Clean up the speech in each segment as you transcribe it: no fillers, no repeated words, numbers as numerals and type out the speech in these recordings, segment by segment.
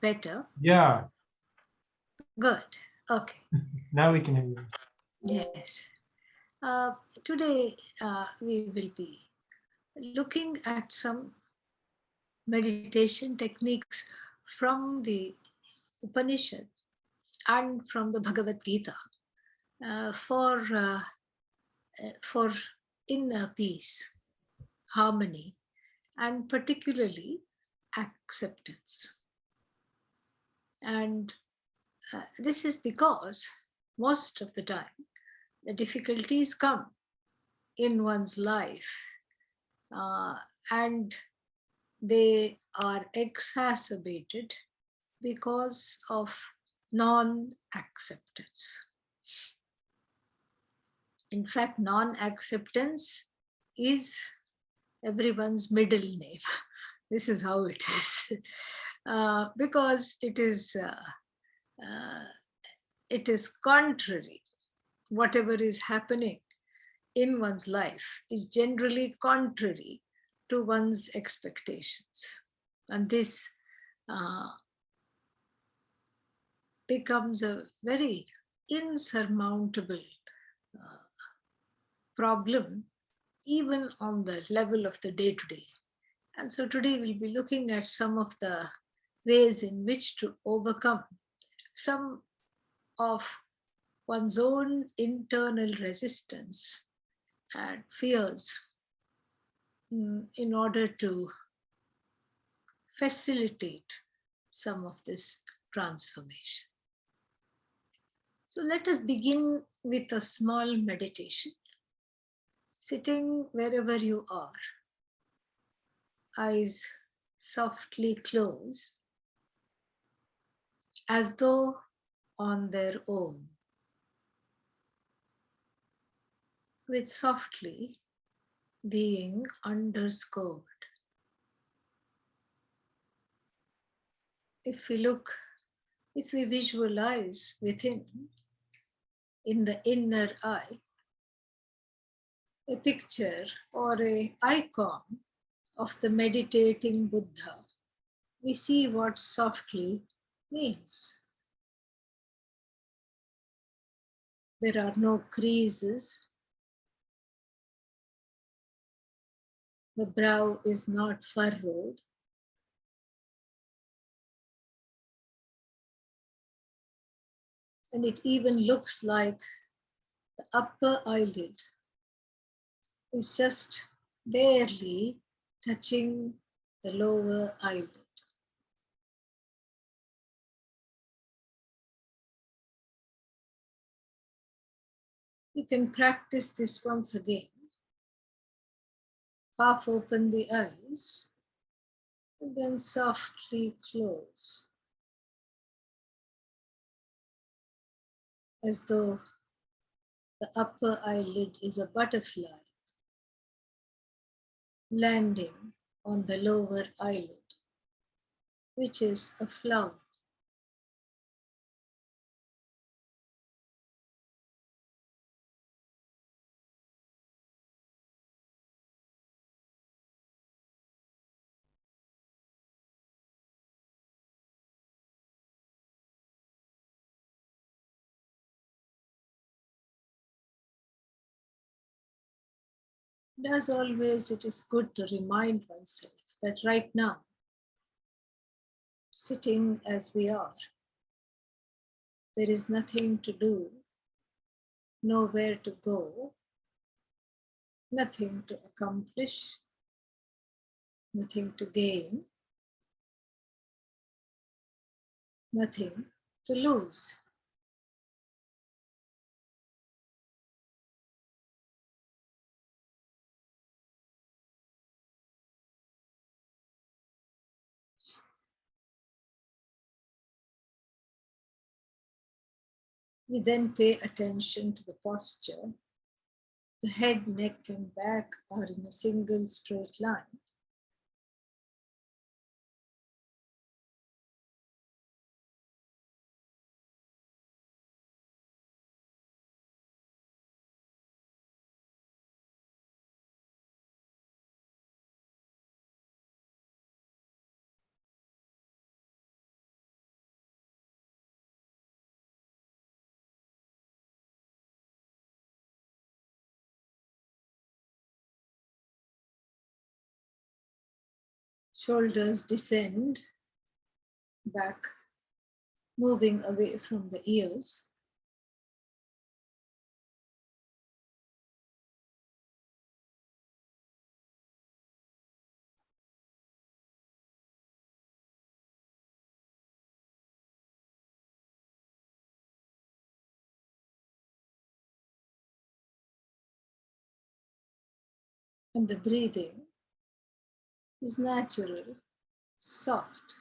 better? Yeah. Good. Okay. Now we can hear you. Yes. Today we will be looking at some meditation techniques from the Upanishad and from the Bhagavad Gita for inner peace, harmony, and particularly acceptance. And this is because most of the time the difficulties come in one's life uh, and they are exacerbated because of non-acceptance. In fact, non-acceptance is everyone's middle name. This is how it is. Because it is contrary. Whatever is happening in one's life is generally contrary to one's expectations. And this uh, becomes a very insurmountable uh, problem, even on the level of the day to day. And so today we'll be looking at some of the ways in which to overcome some of one's own internal resistance and fears in order to facilitate some of this transformation. So let us begin with a small meditation. Sitting wherever you are, eyes softly closed, as though on their own, with softly being underscored. If we visualize within, in the inner eye, a picture or a icon of the meditating Buddha, we see what softly means. There are no creases. The brow is not furrowed. And it even looks like the upper eyelid is just barely touching the lower eyelid. You can practice this once again. Half open the eyes and then softly close, as though the upper eyelid is a butterfly landing on the lower eyelid, which is a flower. And as always, it is good to remind oneself that right now, sitting as we are, there is nothing to do, nowhere to go, nothing to accomplish, nothing to gain, nothing to lose. We then pay attention to the posture. The head, neck, and back are in a single straight line. Shoulders descend back, moving away from the ears. And the breathing is natural, soft.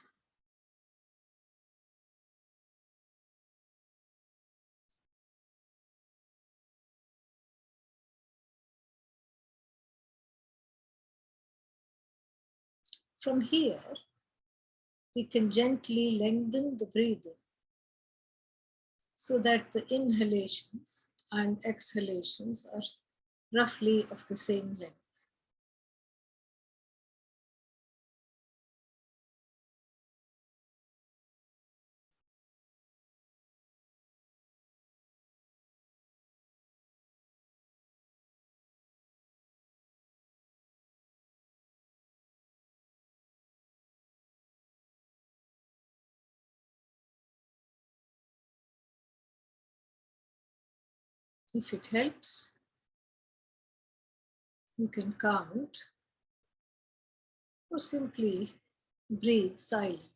From here, we can gently lengthen the breathing so that the inhalations and exhalations are roughly of the same length. If it helps, you can count or simply breathe silently.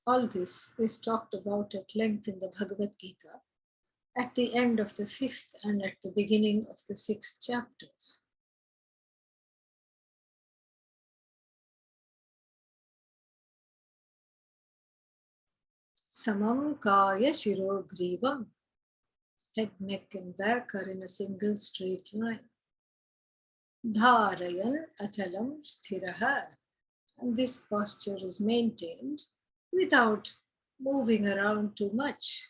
All this is talked about at length in the Bhagavad Gita at the end of the 5th and at the beginning of the 6th chapters. Samam Kaya Shiro Grivam. Head, neck, and back are in a single straight line. Dharayan Achalam Sthiraha. And this posture is maintained without moving around too much.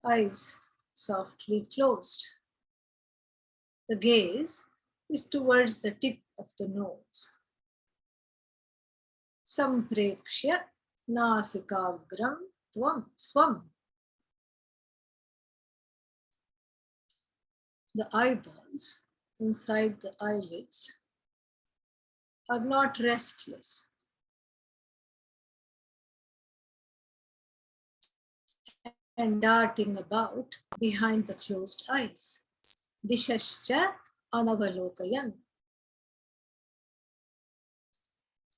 Eyes softly closed. The gaze is towards the tip of the nose. Samprekshya nasikagram tvam swam. The eyeballs inside the eyelids are not restless and darting about behind the closed eyes. Dishascha anavalokayan.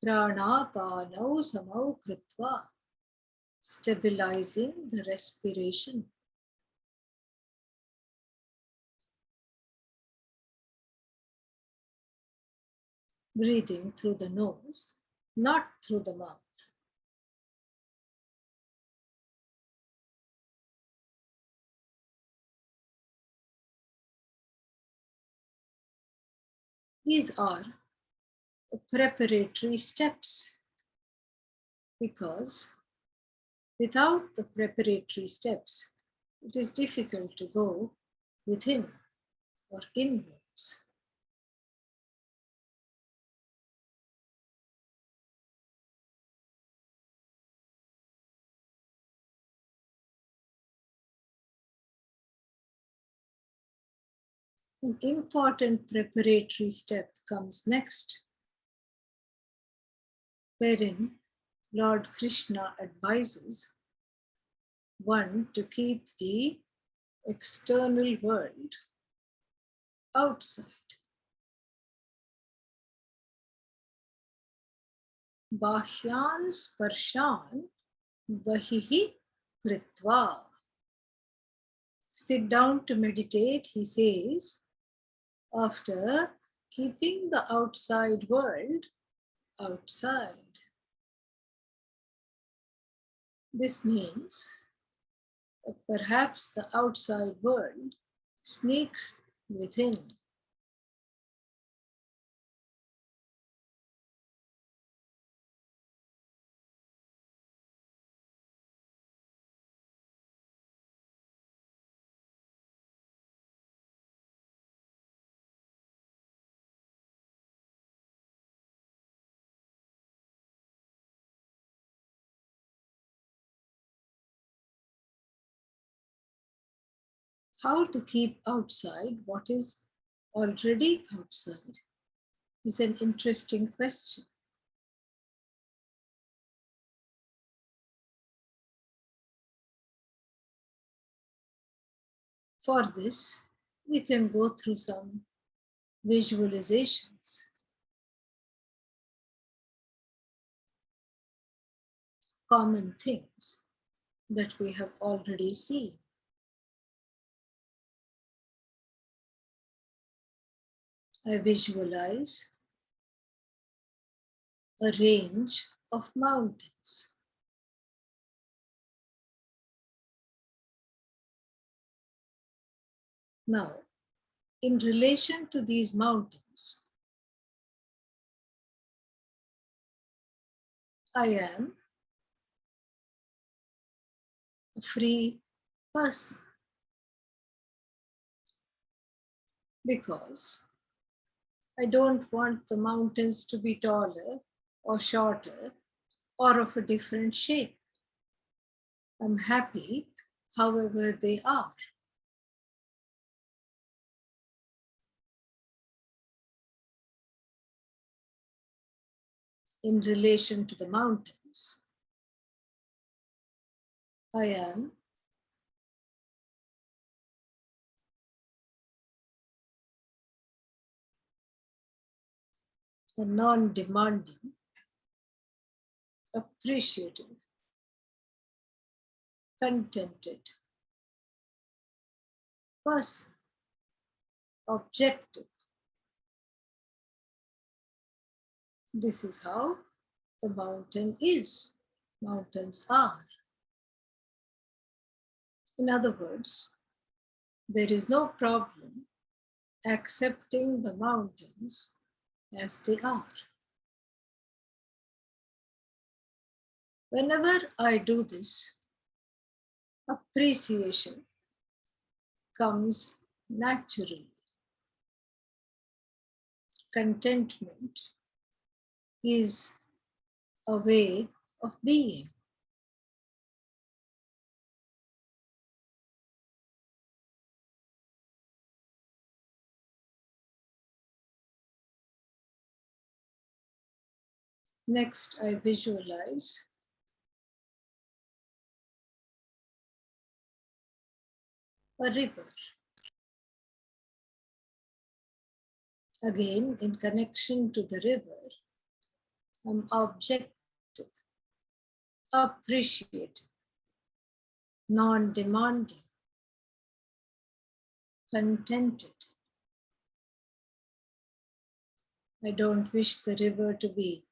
Pranapanau samau kritva. Stabilizing the respiration. Breathing through the nose, not through the mouth. These are the preparatory steps, because without the preparatory steps, it is difficult to go within or inwards. An important preparatory step comes next, wherein Lord Krishna advises one to keep the external world outside. Bahyan sparshan bahihi kritva. sit down to meditate, he says, after keeping the outside world outside. This means that perhaps the outside world sneaks within. How to keep outside what is already outside is an interesting question. For this, we can go through some visualizations. Common things that we have already seen. I visualize a range of mountains. Now, in relation to these mountains, I am a free person because I don't want the mountains to be taller or shorter or of a different shape. I'm happy however they are. In relation to the mountains, I am a non-demanding, appreciative, contented person, objective. This is how the mountain is. Mountains are. In other words, there is no problem accepting the mountains as they are. Whenever I do this, appreciation comes naturally. Contentment is a way of being. Next, I visualize a river. Again, in connection to the river, I'm objective, appreciative, non-demanding, contented. I don't wish the river to be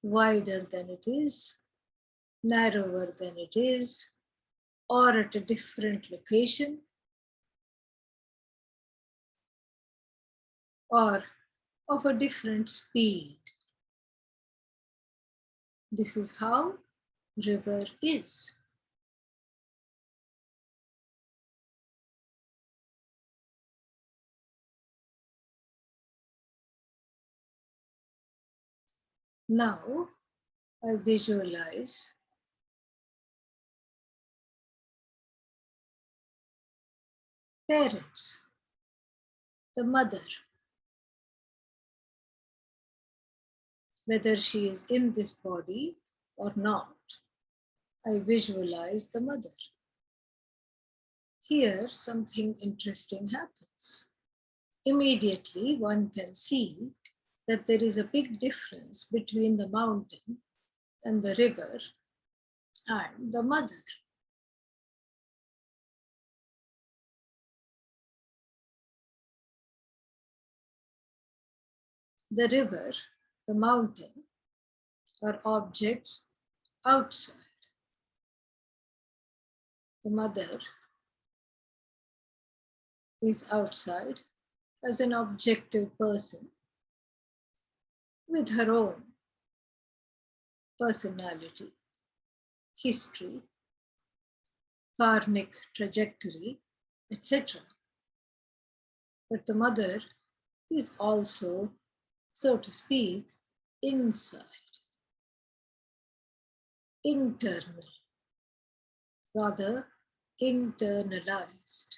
wider than it is, narrower than it is, or at a different location, or of a different speed. This is how river is. Now I visualize parents, the mother, whether she is in this body or not. I visualize the mother. Here something interesting happens. Immediately one can see that there is a big difference between the mountain and the river and the mother. the river, the mountain, or objects outside. The mother is outside as an objective person with her own personality, history, karmic trajectory, etc. But the mother is also, so to speak, inside, internal, rather internalized.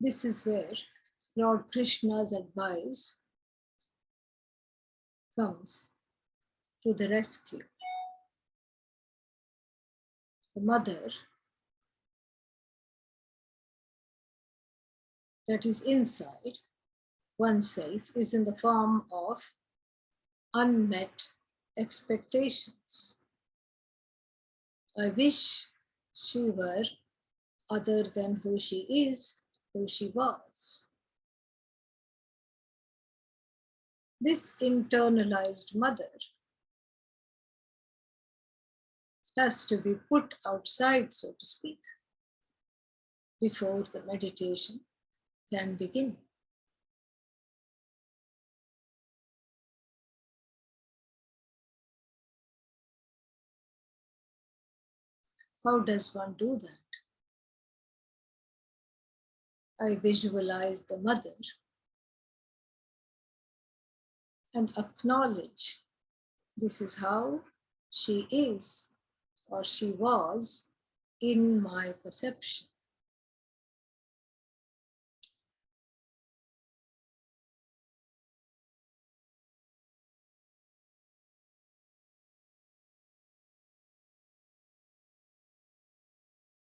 This is where Lord Krishna's advice comes to the rescue. The mother that is inside oneself is in the form of unmet expectations. I wish she were other than who she is, who she was. This internalized mother has to be put outside, so to speak, before the meditation can begin. How does one do that? I visualize the mother and acknowledge this is how she is or she was in my perception.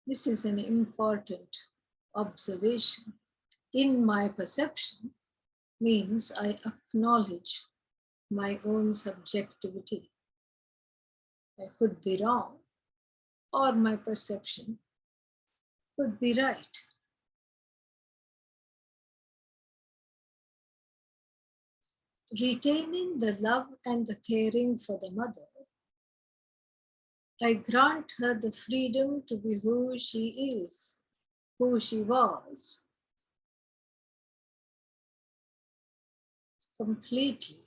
This is an important observation. In my perception means I acknowledge my own subjectivity. I could be wrong, or my perception could be right. Retaining the love and the caring for the mother, I grant her the freedom to be who she is, who she was, completely.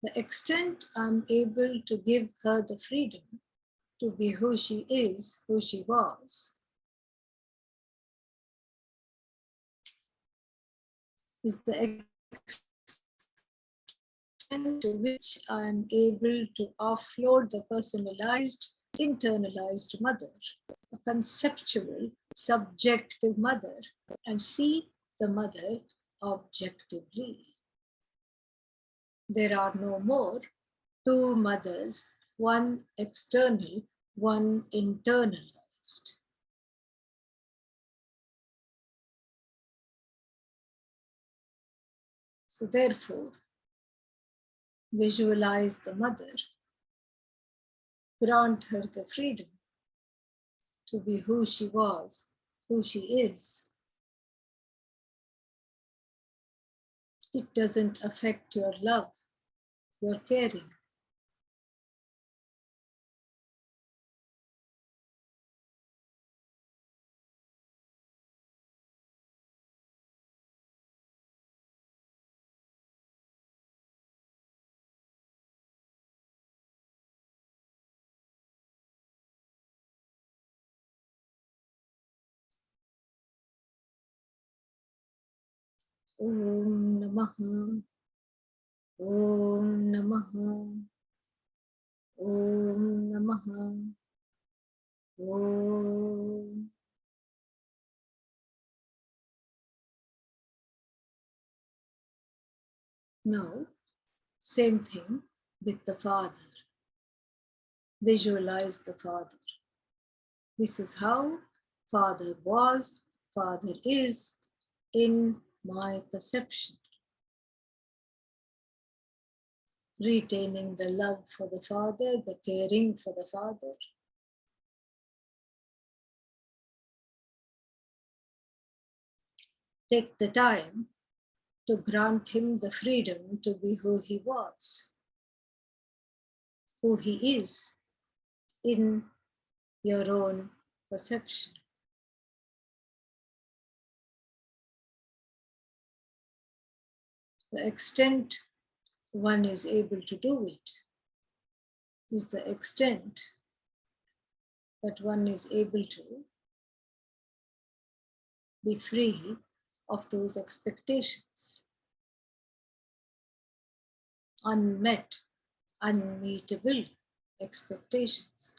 The extent I'm able to give her the freedom to be who she is, who she was, is the extent to which I am able to offload the personalized, internalized mother, a conceptual, subjective mother, and see the mother objectively. There are no more two mothers, one external, one internalized. So therefore, visualize the mother, grant her the freedom to be who she was, who she is. It doesn't affect your love, your caring. Om Namaha, Om Namaha, Om Namaha, Om. Now, same thing with the Father. Visualize the Father. This is how Father was, Father is in my perception. Retaining the love for the Father, the caring for the Father. Take the time to grant him the freedom to be who he was, who he is in your own perception. The extent one is able to do it is the extent that one is able to be free of those expectations, unmet, unmeetable expectations.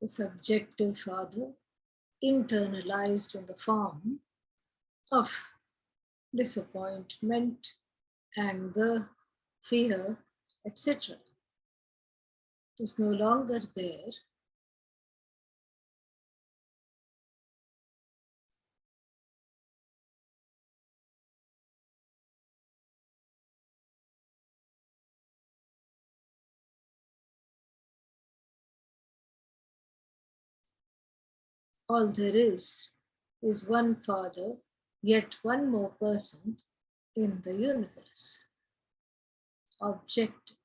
The subjective Father, internalized in the form of disappointment, anger, fear, etc., is no longer there. All there is one Father, yet one more person in the universe. Objective.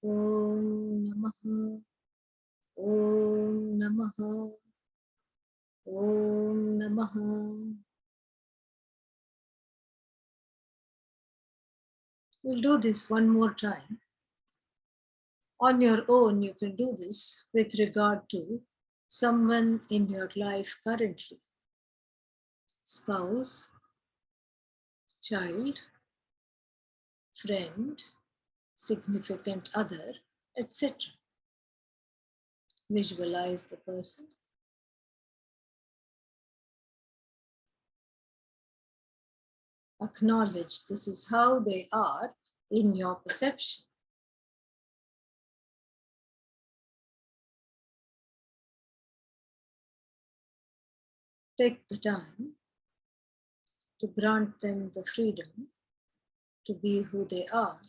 Om Namaha, Om Namaha, Om Namaha. We'll do this one more time. On your own, you can do this with regard to someone in your life currently. Spouse, child, friend, significant other, etc. Visualize the person. Acknowledge this is how they are in your perception. Take the time to grant them the freedom to be who they are.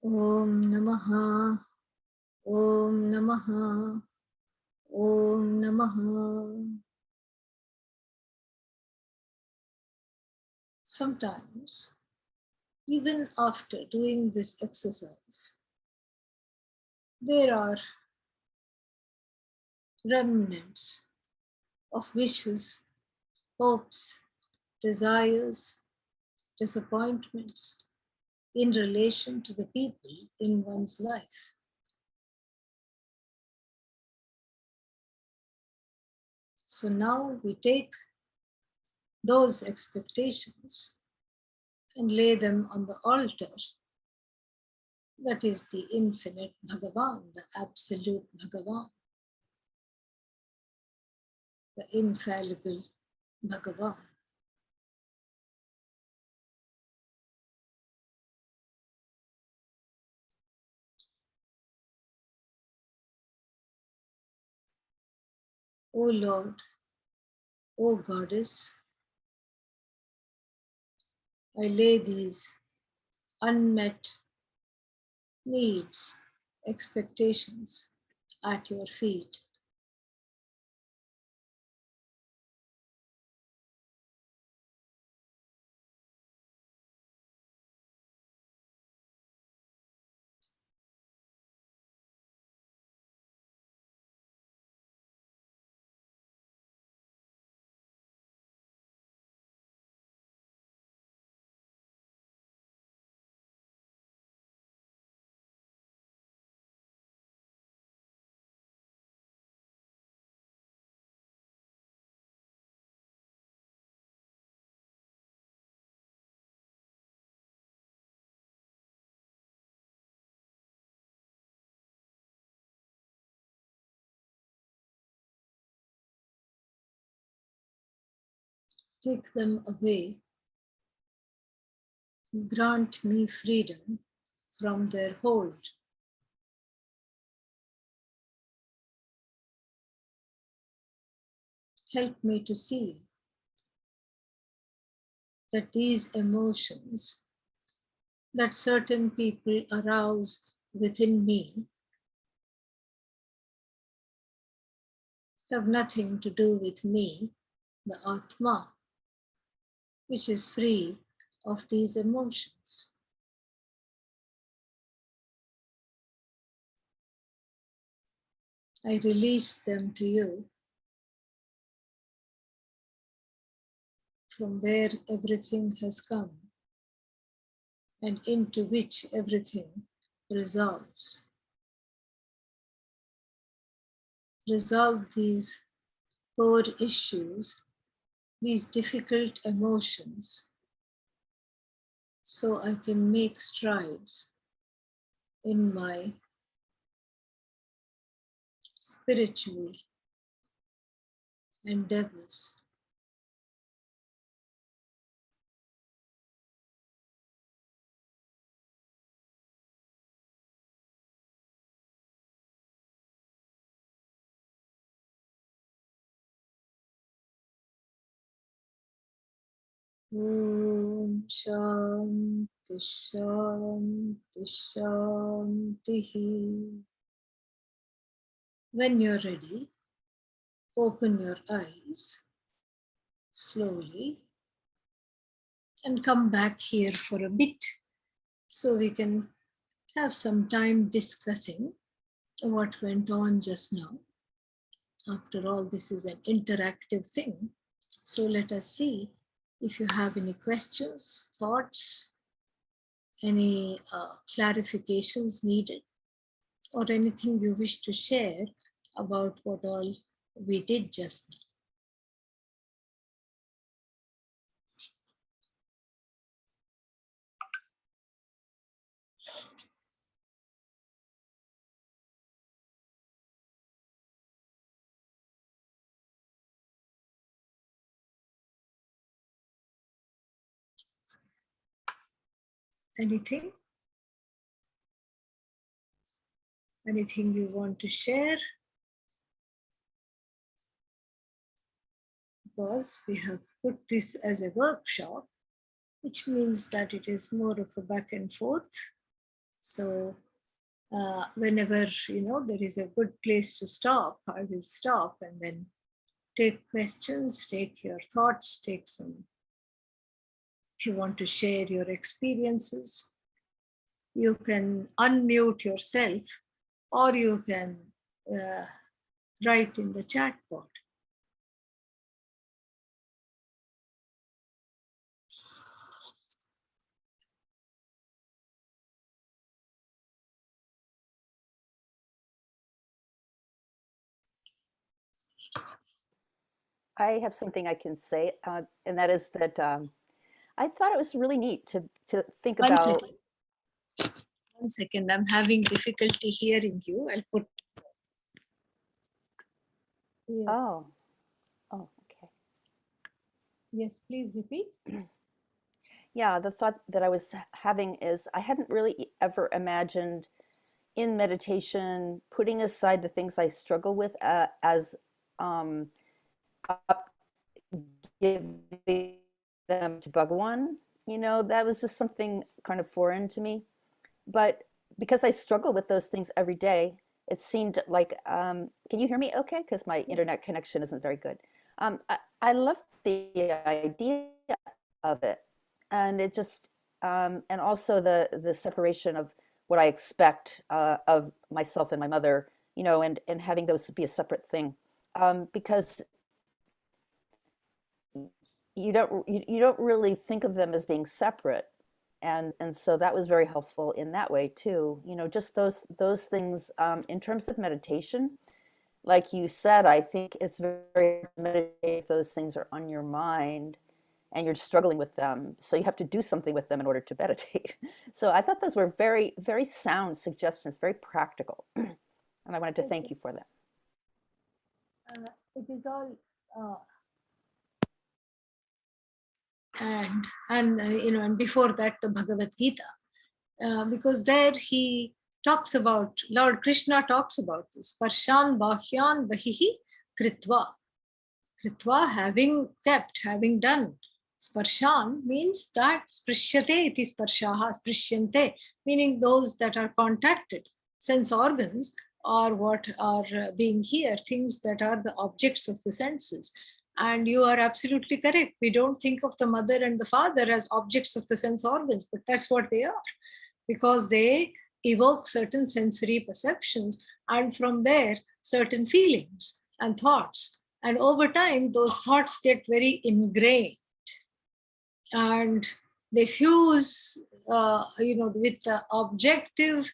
Om Namaha, Om Namaha, Om Namaha. Sometimes, even after doing this exercise, there are remnants of wishes, hopes, desires, disappointments in relation to the people in one's life. So now we take those expectations and lay them on the altar. That is the infinite Bhagavan, the absolute Bhagavan, the infallible Bhagavan. O Lord, O Goddess, I lay these unmet needs, expectations at your feet. take them away, grant me freedom from their hold. Help me to see that these emotions that certain people arouse within me have nothing to do with me, the Atma, which is free of these emotions. I release them to you, from where everything has come and into which everything resolves. Resolve these core issues, these difficult emotions, so I can make strides in my spiritual endeavors. Om Shanti Shanti Shanti. When you're ready, open your eyes slowly and come back here for a bit so we can have some time discussing what went on just now. After all, this is an interactive thing. So let us see if you have any questions, thoughts, any clarifications needed, or anything you wish to share about what all we did just now. Anything? Anything you want to share? Because we have put this as a workshop, which means that it is more of a back and forth. So whenever there is a good place to stop, I will stop and then take questions, take your thoughts, take some, if you want to share your experiences, you can unmute yourself or you can write in the chat box. I have something I can say, and that is that I thought it was really neat to think about. One second, I'm having difficulty hearing you. I'll put. Yeah. Oh, okay. Yes, please repeat. Yeah, the thought that I was having is I hadn't really ever imagined in meditation putting aside the things I struggle with as giving them to Bhagawan. That was just something kind of foreign to me. But because I struggle with those things every day, it seemed like, can you hear me okay? Because my internet connection isn't very good. I love the idea of it. And it just, and also the separation of what I expect of myself and my mother, and having those be a separate thing. Because you don't really think of them as being separate, and so that was very helpful in that way too. Just those things in terms of meditation. Like you said, I think it's very meditate if those things are on your mind and you're struggling with them. So you have to do something with them in order to meditate. So I thought those were very, very sound suggestions, very practical. And I wanted to thank you for that. It is all and before that the Bhagavad Gita, because there he talks about, Lord Krishna talks about this, Parshan Bahyan Bahihi Kritva. Kritva, having kept, having done. Sparshan means that sprishyate iti sparshaha, sprishyante, meaning those that are contacted, sense organs, or what are being here, things that are the objects of the senses. And you are absolutely correct. We don't think of the mother and the father as objects of the sense organs, but that's what they are, because they evoke certain sensory perceptions, and from there, certain feelings and thoughts. And over time, those thoughts get very ingrained and they fuse, with the objective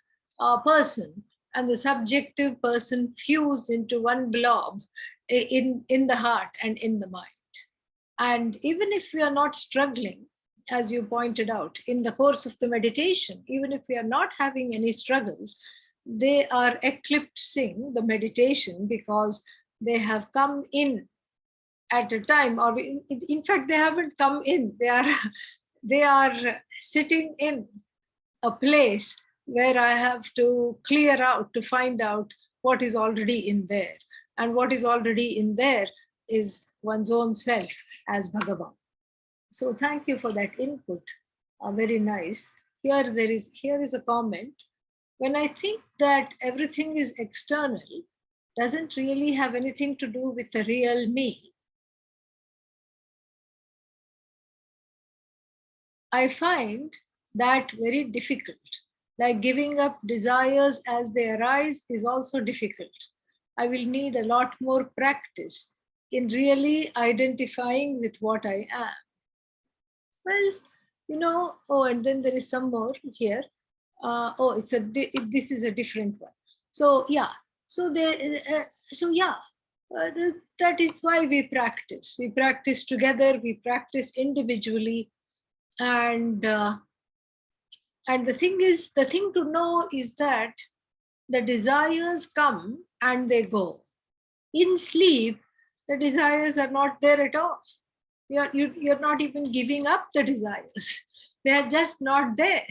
person and the subjective person fuse into one blob in the heart and in the mind. And even if we are not struggling, as you pointed out, in the course of the meditation, even if we are not having any struggles, they are eclipsing the meditation because they have come in at a time, or in fact, they haven't come in. They are sitting in a place where I have to clear out to find out what is already in there. And what is already in there is one's own self as Bhagavan. So thank you for that input. Very nice. Here is a comment. When I think that everything is external, doesn't really have anything to do with the real me, I find that very difficult. Like giving up desires as they arise is also difficult. I will need a lot more practice in really identifying with what I am. Well, and then there is some more here. This is a different one. So yeah, that is why we practice. We practice together. We practice individually, and the thing to know is that the desires come and they go. In sleep, the desires are not there at all. You're not even giving up the desires. They are just not there.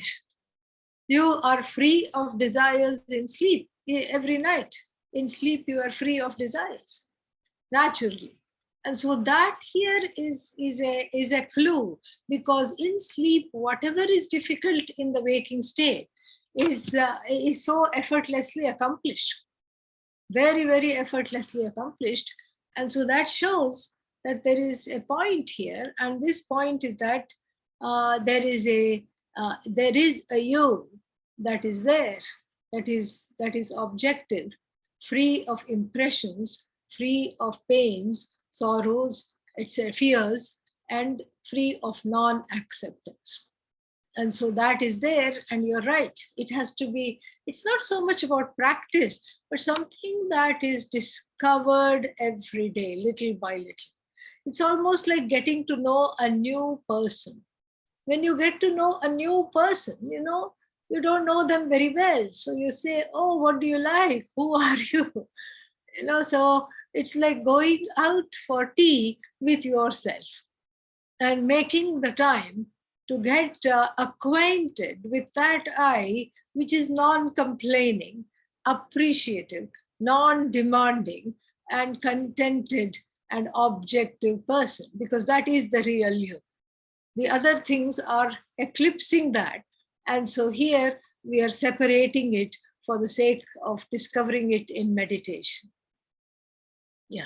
You are free of desires in sleep. Every night in sleep, you are free of desires, naturally. And so that here is a clue, because in sleep, whatever is difficult in the waking state is so effortlessly accomplished, very, very effortlessly accomplished. And so that shows that there is a point here, and this point is that there is a you that is there, that is objective, free of impressions, free of pains, sorrows, etc., fears, and free of non-acceptance. And so that is there, and you're right. It has to be, it's not so much about practice, but something that is discovered every day, little by little. It's almost like getting to know a new person. When you get to know a new person, you don't know them very well. So you say, oh, what do you like? Who are you? So it's like going out for tea with yourself and making the time to get acquainted with that I, which is non-complaining, appreciative, non-demanding, and contented and objective person, because that is the real you. The other things are eclipsing that. And so here we are separating it for the sake of discovering it in meditation. Yeah.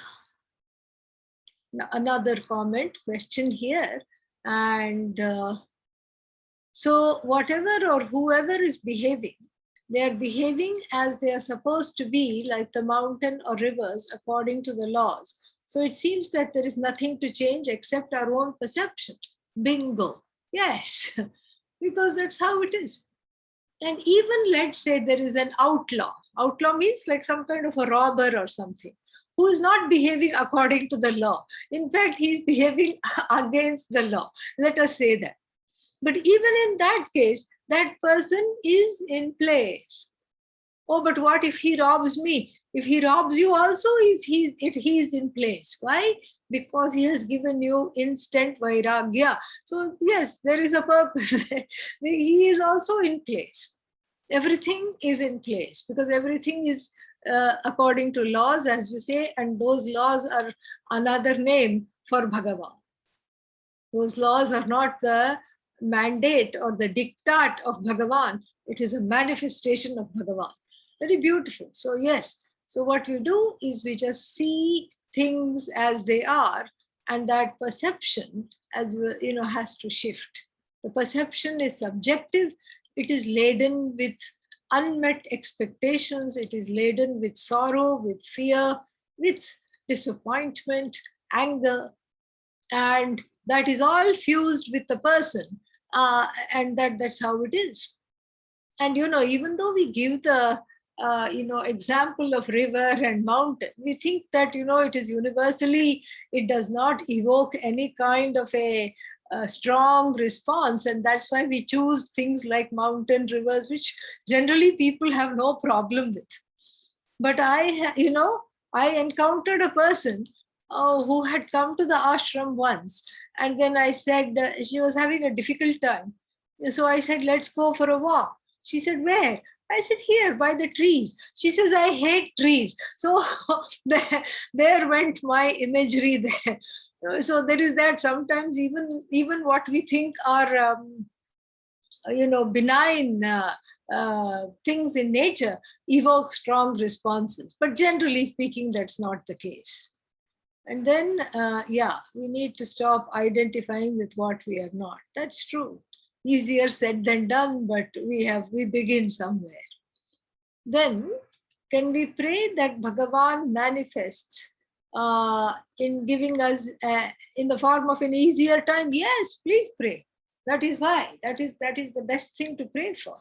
Now, another question here. And so whatever or whoever is behaving, they are behaving as they are supposed to be, like the mountain or rivers, according to the laws. So it seems that there is nothing to change except our own perception. Bingo. Yes, because that's how it is. And even let's say there is an outlaw. Outlaw means like some kind of a robber or something, who is not behaving according to the law. In fact, he's behaving against the law. Let us say that. But even in that case, that person is in place. Oh, but what if he robs me? If he robs you also, he's in place. Why? Because he has given you instant vairagya. So yes, there is a purpose. He is also in place. Everything is in place because everything is according to laws, as you say, and those laws are another name for Bhagavan. Those laws are not the mandate or the diktat of Bhagavan. It is a manifestation of Bhagavan. Very beautiful. So yes, so what we do is we just see things as they are, and that perception, as has to shift. The perception is subjective. It is laden with unmet expectations. It is laden with sorrow, with fear, with disappointment, anger, and that is all fused with the person, and that's how it is. And even though we give the example of river and mountain, we think that it is universally, it does not evoke any kind of a strong response, and that's why we choose things like mountain, rivers, which generally people have no problem with. But I encountered a person who had come to the ashram once, and then I said, she was having a difficult time. So I said, let's go for a walk. She said, where? I said, here by the trees. She says, I hate trees. So there went my imagery there. So there is that. Sometimes even what we think are benign things in nature evoke strong responses, but generally speaking, that's not the case. And then we need to stop identifying with what we are not. That's true. Easier said than done, but we begin somewhere. Then can we pray that Bhagavan manifests in giving us in the form of an easier time? Yes, please pray. That is why. That is the best thing to pray for.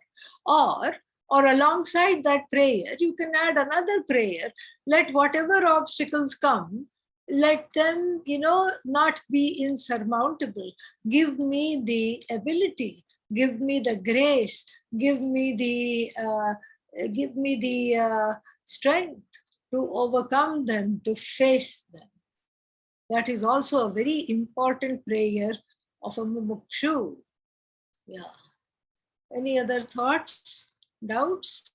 Or alongside that prayer, you can add another prayer. Let whatever obstacles come, let them, not be insurmountable. Give me the ability, give me the grace, give me the strength to overcome them, to face them. That is also a very important prayer of a mumukshu. Yeah. Any other thoughts, doubts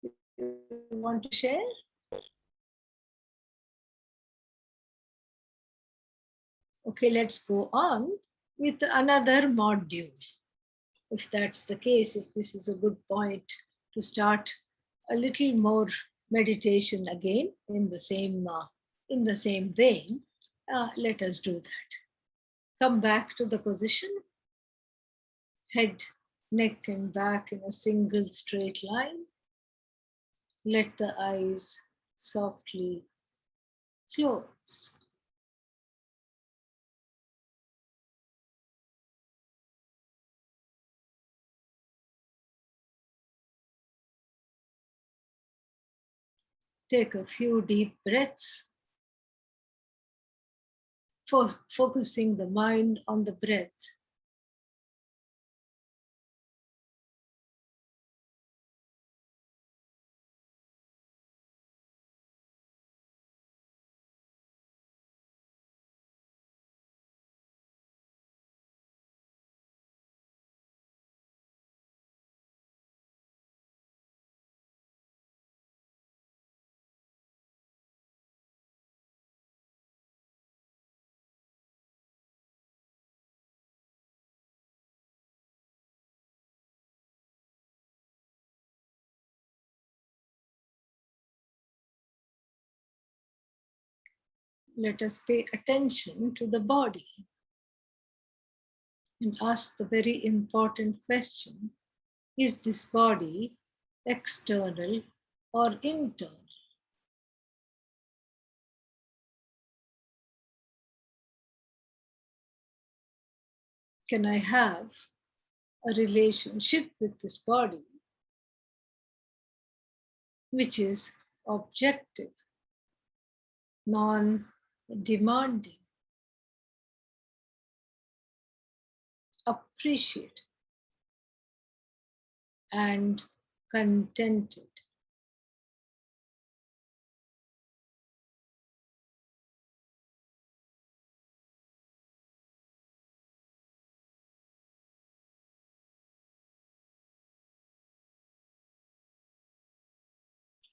you want to share? Okay, let's go on with another module. If that's the case, if this is a good point to start a little more meditation again in the same vein, let us do that. Come back to the position, head, neck and back in a single straight line. Let the eyes softly close. Take a few deep breaths, focusing the mind on the breath. Let us pay attention to the body and ask the very important question, is this body external or internal? Can I have a relationship with this body which is objective, non-demanding, appreciative, and contented.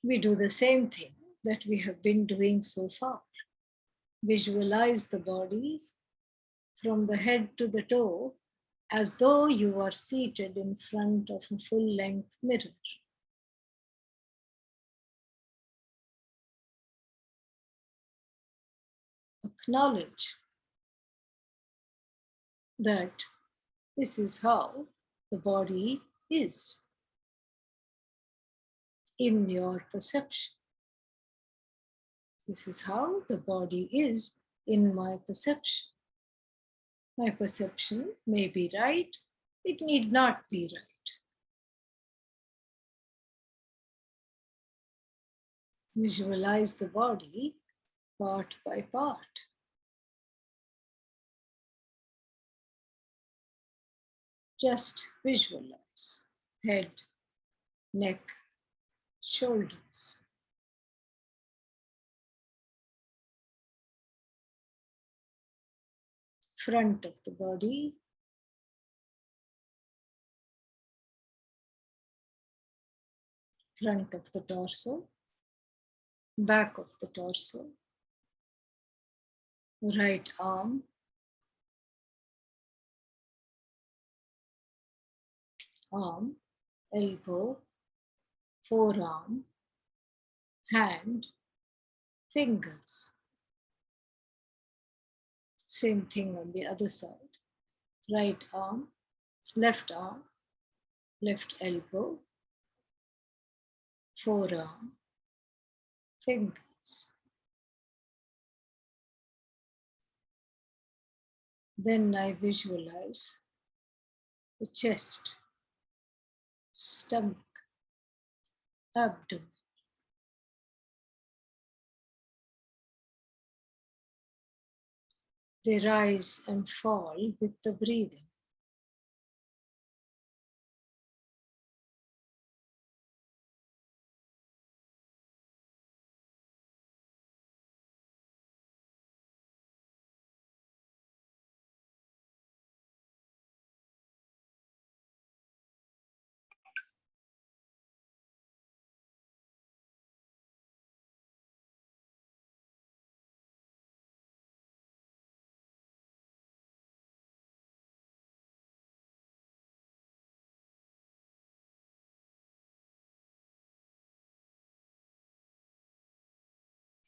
We do the same thing that we have been doing so far. Visualize the body from the head to the toe as though you are seated in front of a full-length mirror. Acknowledge that this is how the body is in your perception. This is how the body is in my perception. My perception may be right, it need not be right. Visualize the body part by part. Just visualize head, neck, shoulders. Front of the body, front of the torso, back of the torso, right arm, arm, elbow, forearm, hand, fingers. Same thing on the other side. Right arm, left elbow, forearm, fingers. Then I visualize the chest, stomach, abdomen. They rise and fall with the breathing.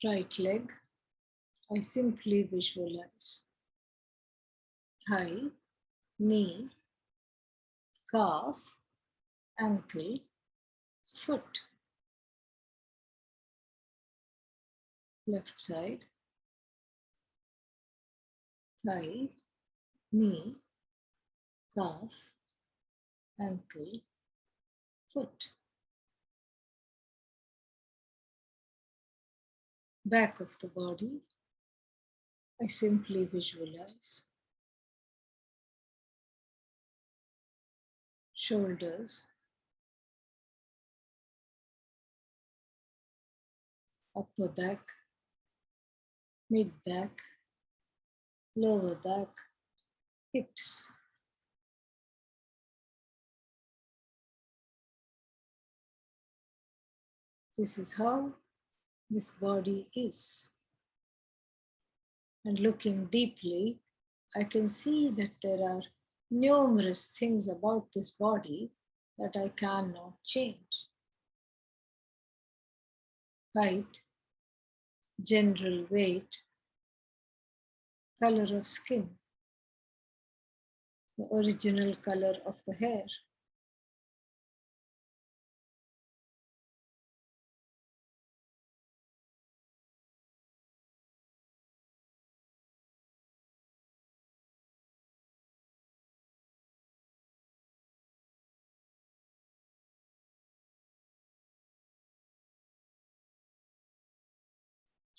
Right leg, I simply visualize thigh, knee, calf, ankle, foot. Left side, thigh, knee, calf, ankle, foot. Back of the body, I simply visualize shoulders, upper back, mid back, lower back, hips. This is how this body is. And looking deeply, I can see that there are numerous things about this body that I cannot change. Height, general weight, color of skin, the original color of the hair.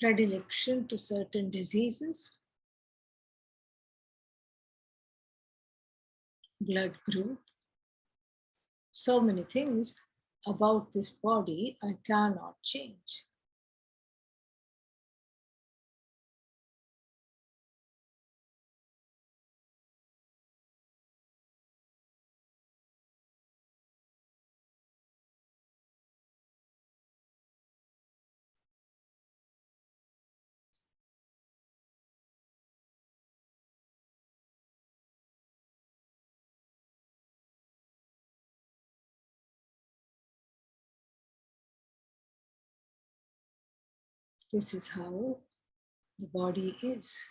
Predilection to certain diseases, blood group, so many things about this body I cannot change. This is how the body is.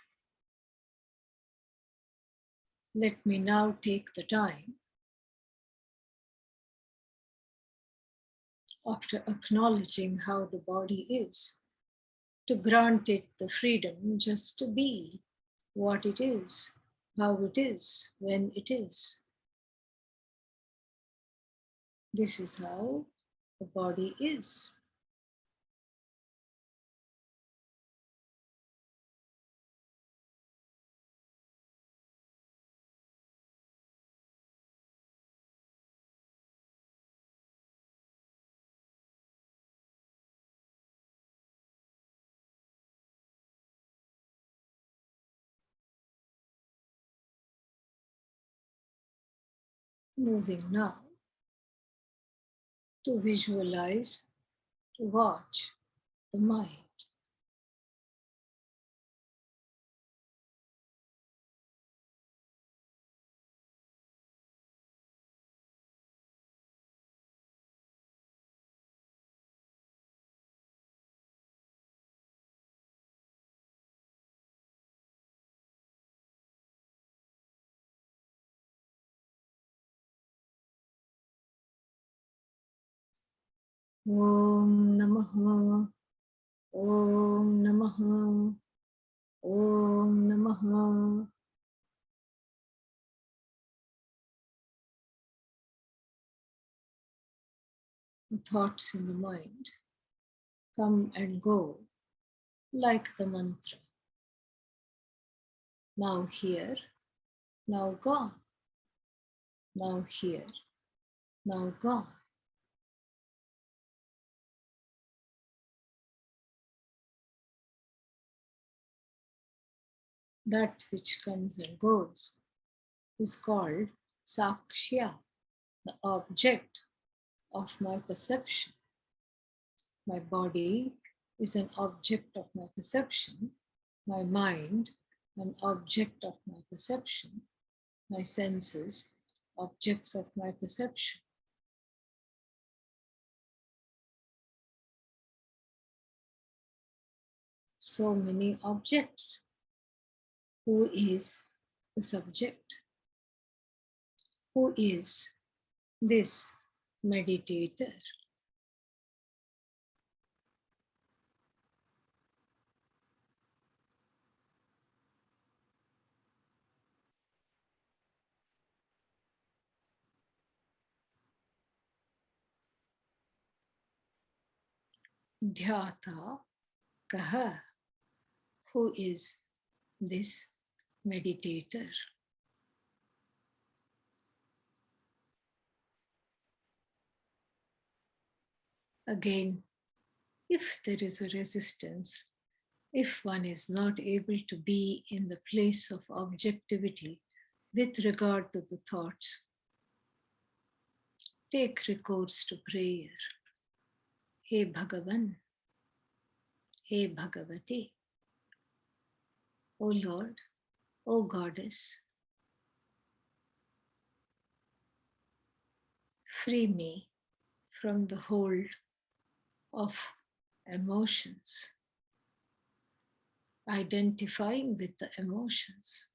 Let me now take the time, after acknowledging how the body is, to grant it the freedom just to be what it is, how it is, when it is. This is how the body is. Moving now to visualize, to watch the mind. Om Namaha, Om Namaha, Om Namaha. The thoughts in the mind come and go like the mantra. Now here, now gone. Now here, now gone. That which comes and goes is called Sakshya, the object of my perception. My body is an object of my perception, my mind an object of my perception, my senses objects of my perception. So many objects. Who is the subject? Who is this meditator? Dhyata kaha. Who is this meditator? Again, if there is a resistance, if one is not able to be in the place of objectivity with regard to the thoughts, take recourse to prayer. Hey Bhagavan, Hey Bhagavati, O Lord, O Goddess, free me from the hold of emotions, identifying with the emotions.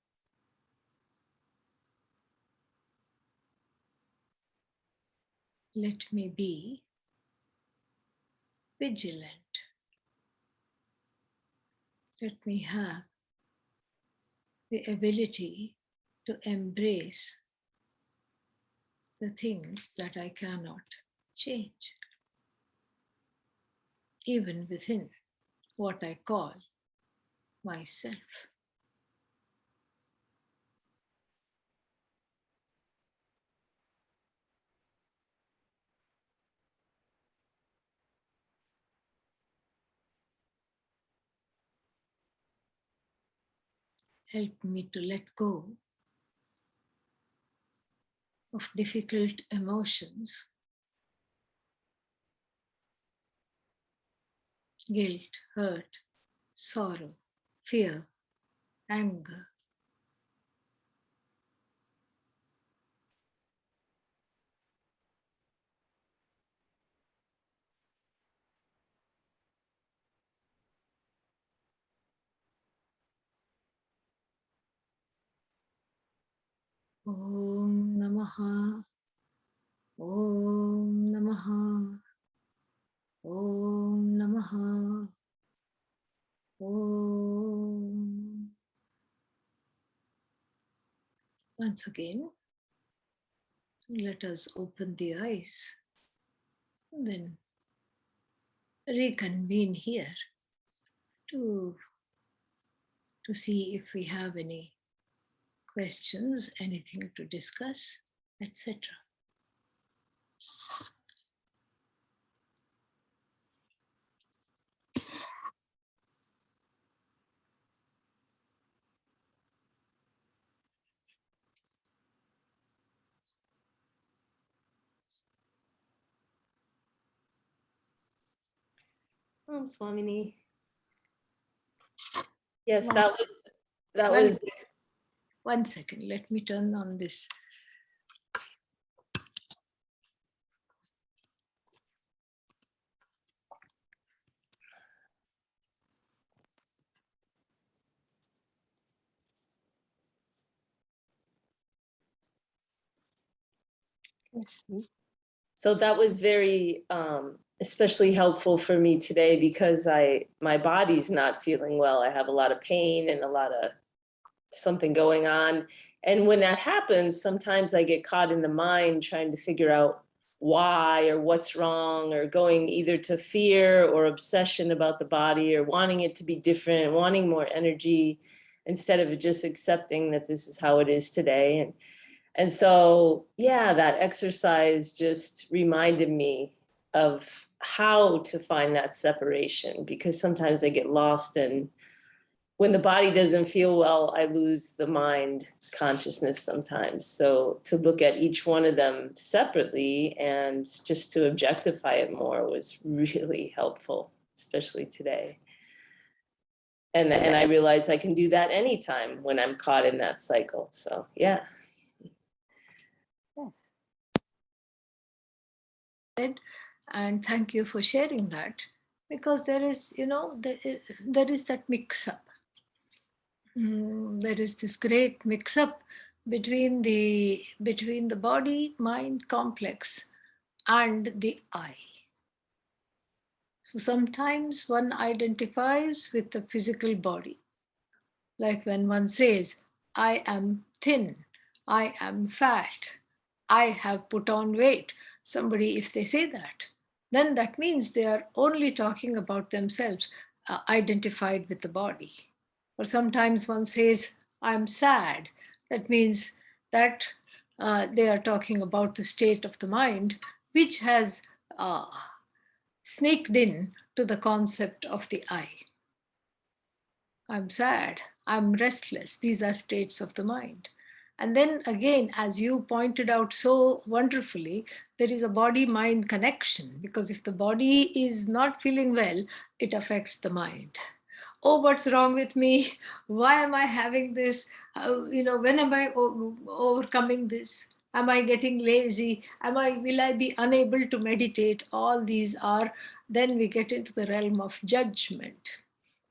Let me be vigilant. Let me have the ability to embrace the things that I cannot change, even within what I call myself. help me to let go of difficult emotions, guilt, hurt, sorrow, fear, anger. Om Namaha, Om Namaha, Om Namaha, Om. Once again, let us open the eyes and then reconvene here to see if we have any questions, anything to discuss, etc. Swamini. Yes, One- that one- was 1 second, let me turn on this. so that was very especially helpful for me today because my body's not feeling well. I have a lot of pain and a lot of something going on. And when that happens, sometimes I get caught in the mind trying to figure out why or what's wrong, or going either to fear or obsession about the body, or wanting it to be different, wanting more energy, instead of just accepting that this is how it is today. And so, yeah, that exercise just reminded me of how to find that separation, because sometimes I get lost in, when the body doesn't feel well, I lose the mind consciousness sometimes. So to look at each one of them separately and just to objectify it more was really helpful, especially today. And I realize I can do that anytime when I'm caught in that cycle. So, yeah. And thank you for sharing that, because there is, there is that mix-up. There is this great mix-up between the body-mind complex and the I. So sometimes one identifies with the physical body, like when one says, I am thin, I am fat, I have put on weight. Somebody, if they say that, then that means they are only talking about themselves, identified with the body. Or sometimes one says, I'm sad. That means that they are talking about the state of the mind, which has sneaked in to the concept of the I. I'm sad, I'm restless. These are states of the mind. And then again, as you pointed out so wonderfully, there is a body-mind connection, because if the body is not feeling well, it affects the mind. Oh, what's wrong with me? Why am I having this? When am I overcoming this? Am I getting lazy? Will I be unable to meditate? All these are, then we get into the realm of judgment.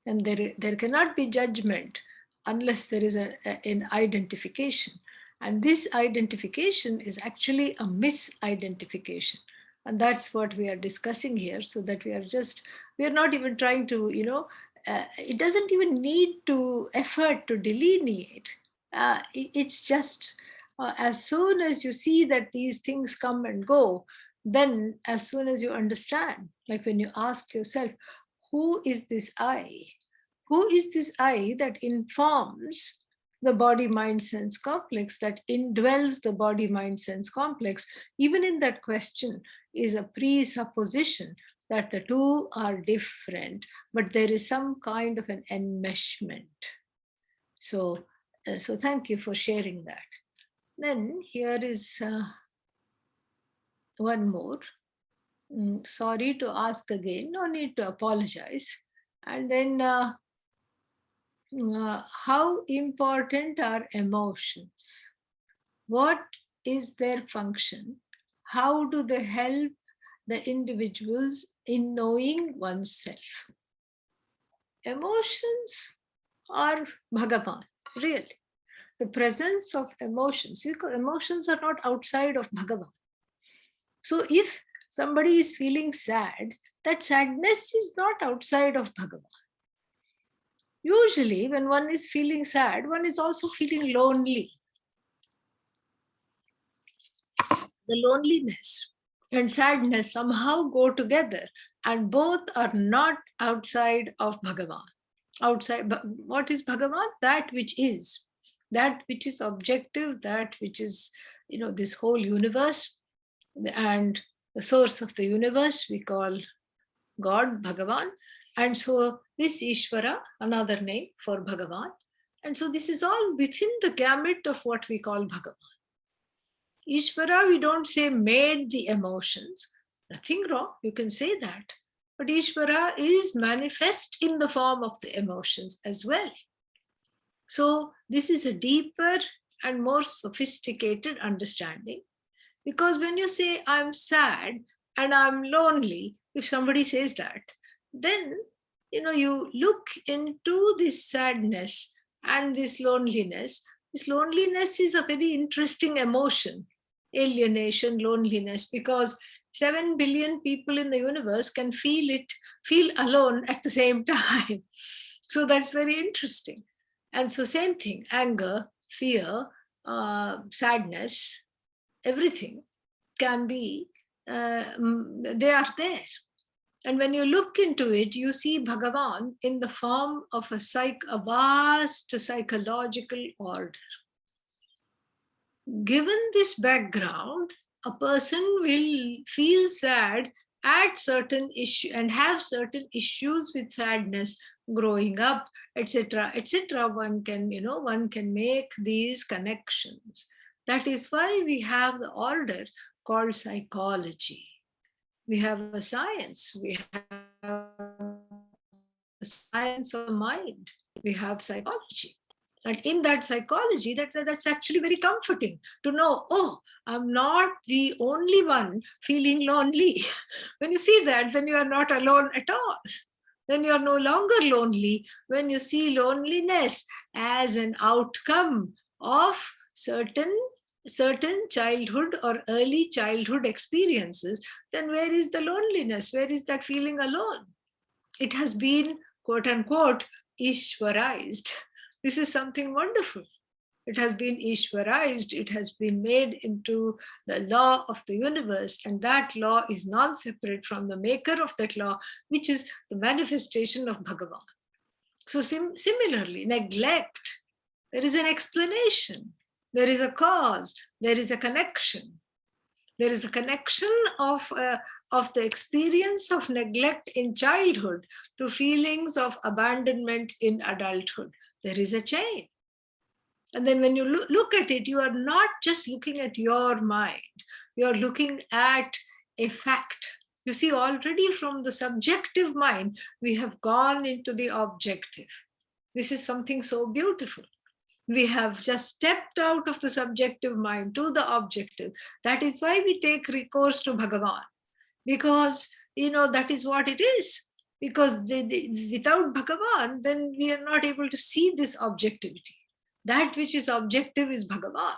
And there cannot be judgment unless there is an identification. And this identification is actually a misidentification. And that's what we are discussing here, so that we are not even trying to, it doesn't even need to effort to delineate. It's just as soon as you see that these things come and go, then as soon as you understand, like when you ask yourself, who is this I? Who is this I that informs the body mind sense complex, that indwells the body mind sense complex? Even in that question is a presupposition that the two are different, but there is some kind of an enmeshment. So, so thank you for sharing that. Then here is one more. Sorry to ask again, no need to apologize. And then how important are emotions? What is their function? How do they help the individuals in knowing oneself? Emotions are Bhagavan, really. The presence of emotions. Because emotions are not outside of Bhagavan. So if somebody is feeling sad, that sadness is not outside of Bhagavan. Usually, when one is feeling sad, one is also feeling lonely. The loneliness and sadness somehow go together, and both are not outside of Bhagavan. Outside, but what is Bhagavan? That which is objective, that which is, this whole universe, and the source of the universe we call God, Bhagavan. And so this Ishvara, another name for Bhagavan. And so this is all within the gamut of what we call Bhagavan. Ishvara, we don't say made the emotions. Nothing wrong, you can say that. But Ishvara is manifest in the form of the emotions as well. So this is a deeper and more sophisticated understanding. Because when you say, I'm sad and I'm lonely, if somebody says that, then, you look into this sadness and this loneliness. This loneliness is a very interesting emotion, alienation, loneliness, because 7 billion people in the universe can feel alone at the same time. So that's very interesting. And so same thing, anger, fear, sadness, everything can be, they are there. And when you look into it, you see Bhagavan in the form of a vast psychological order. Given this background, a person will feel sad at certain issue and have certain issues with sadness growing up, etc., etc. One can make these connections. That is why we have the order called psychology. We have a science. We have the science of the mind. We have psychology. And in that psychology, that's actually very comforting to know, oh, I'm not the only one feeling lonely. When you see that, then you are not alone at all. Then you are no longer lonely. When you see loneliness as an outcome of certain childhood or early childhood experiences, then where is the loneliness? Where is that feeling alone? It has been, quote unquote, Ishwarized. This is something wonderful. It has been Ishwarized. It has been made into the law of the universe. And that law is non-separate from the maker of that law, which is the manifestation of Bhagavan. So similarly, neglect, there is an explanation. There is a cause. There is a connection. There is a connection of the experience of neglect in childhood to feelings of abandonment in adulthood. There is a chain. And then when you look at it, you are not just looking at your mind. You are looking at a fact. You see, already from the subjective mind, we have gone into the objective. This is something so beautiful. We have just stepped out of the subjective mind to the objective. That is why we take recourse to Bhagavan, because that is what it is. Because without Bhagavan, then we are not able to see this objectivity. That which is objective is Bhagavan.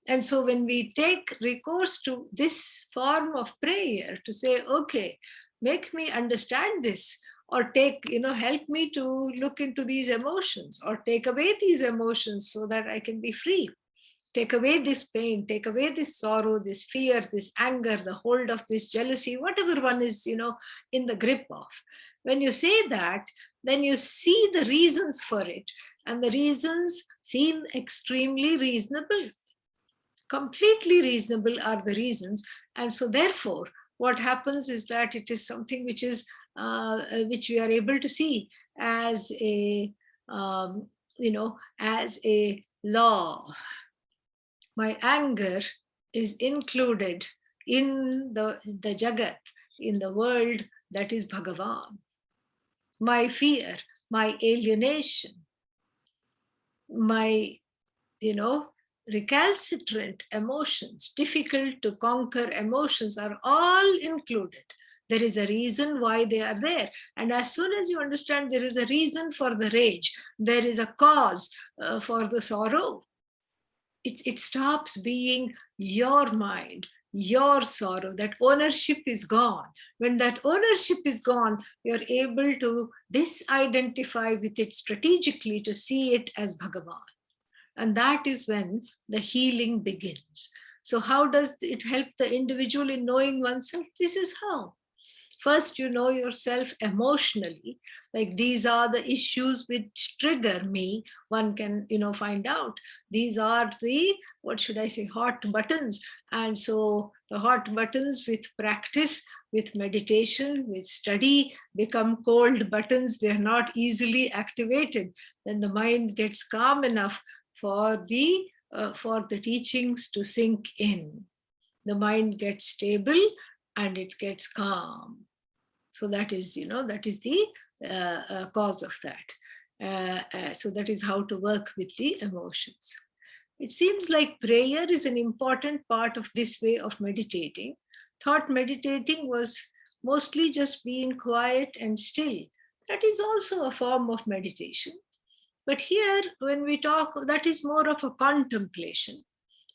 And so when we take recourse to this form of prayer to say, okay, make me understand this, or help me to look into these emotions, or take away these emotions so that I can be free. Take away this pain, take away this sorrow, this fear, this anger, the hold of this jealousy, whatever one is, in the grip of. When you say that, then you see the reasons for it. And the reasons seem extremely reasonable. Completely reasonable are the reasons. And so therefore, what happens is that it is something which we are able to see as a as a law. My anger is included in the Jagat, in the world that is Bhagavan. My fear, my alienation, my, recalcitrant emotions, difficult to conquer emotions are all included. There is a reason why they are there. And as soon as you understand there is a reason for the rage, there is a cause for the sorrow, it stops being your mind, your sorrow. That ownership is gone. When that ownership is gone, you're able to disidentify with it strategically, to see it as Bhagavan. And that is when the healing begins. So how does it help the individual in knowing oneself? This is how. First, you know yourself emotionally, like these are the issues which trigger me. One can, find out these are the, what should I say, hot buttons. And so the hot buttons with practice, with meditation, with study become cold buttons. They're not easily activated. Then the mind gets calm enough for the teachings to sink in. The mind gets stable and it gets calm. So that is, that is the cause of that. So that is how to work with the emotions. It seems like prayer is an important part of this way of meditating. Thought meditating was mostly just being quiet and still. That is also a form of meditation. But here, when we talk, that is more of a contemplation.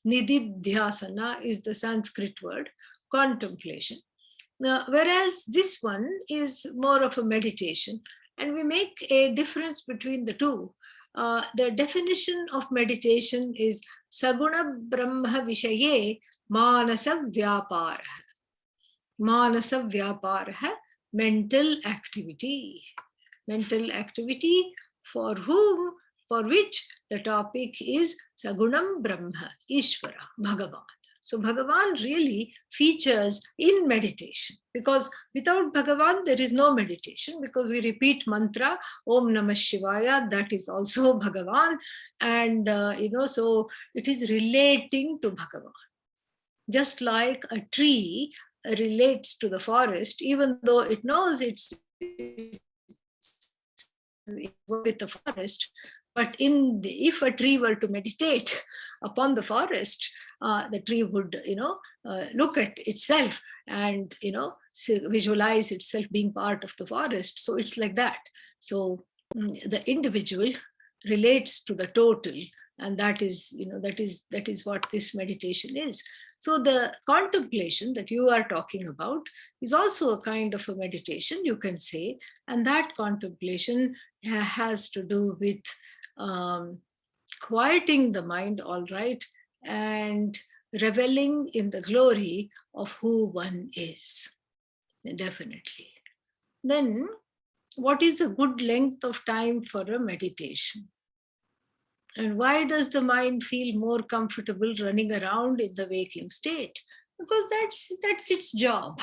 Nididhyasana is the Sanskrit word, contemplation. Now, whereas this one is more of a meditation, and we make a difference between the two. The definition of meditation is Saguna Brahma Vishaye Manasa Vyapara. Manasa Vyapara, mental activity. Mental activity for whom, for which the topic is Sagunam Brahma, Ishvara, Bhagavan. So Bhagavan really features in meditation, because without Bhagavan there is no meditation, because we repeat mantra Om Namah Shivaya, that is also Bhagavan, and so it is relating to Bhagavan. Just like a tree relates to the forest, even though it knows it's with the forest, but if a tree were to meditate upon the forest, the tree would, look at itself and, visualize itself being part of the forest. So it's like that. So the individual relates to the total, and that is, that is what this meditation is. So the contemplation that you are talking about is also a kind of a meditation, you can say, and that contemplation has to do with quieting the mind, all right, and reveling in the glory of who one is, definitely. Then, what is a good length of time for a meditation? And why does the mind feel more comfortable running around in the waking state? Because that's its job.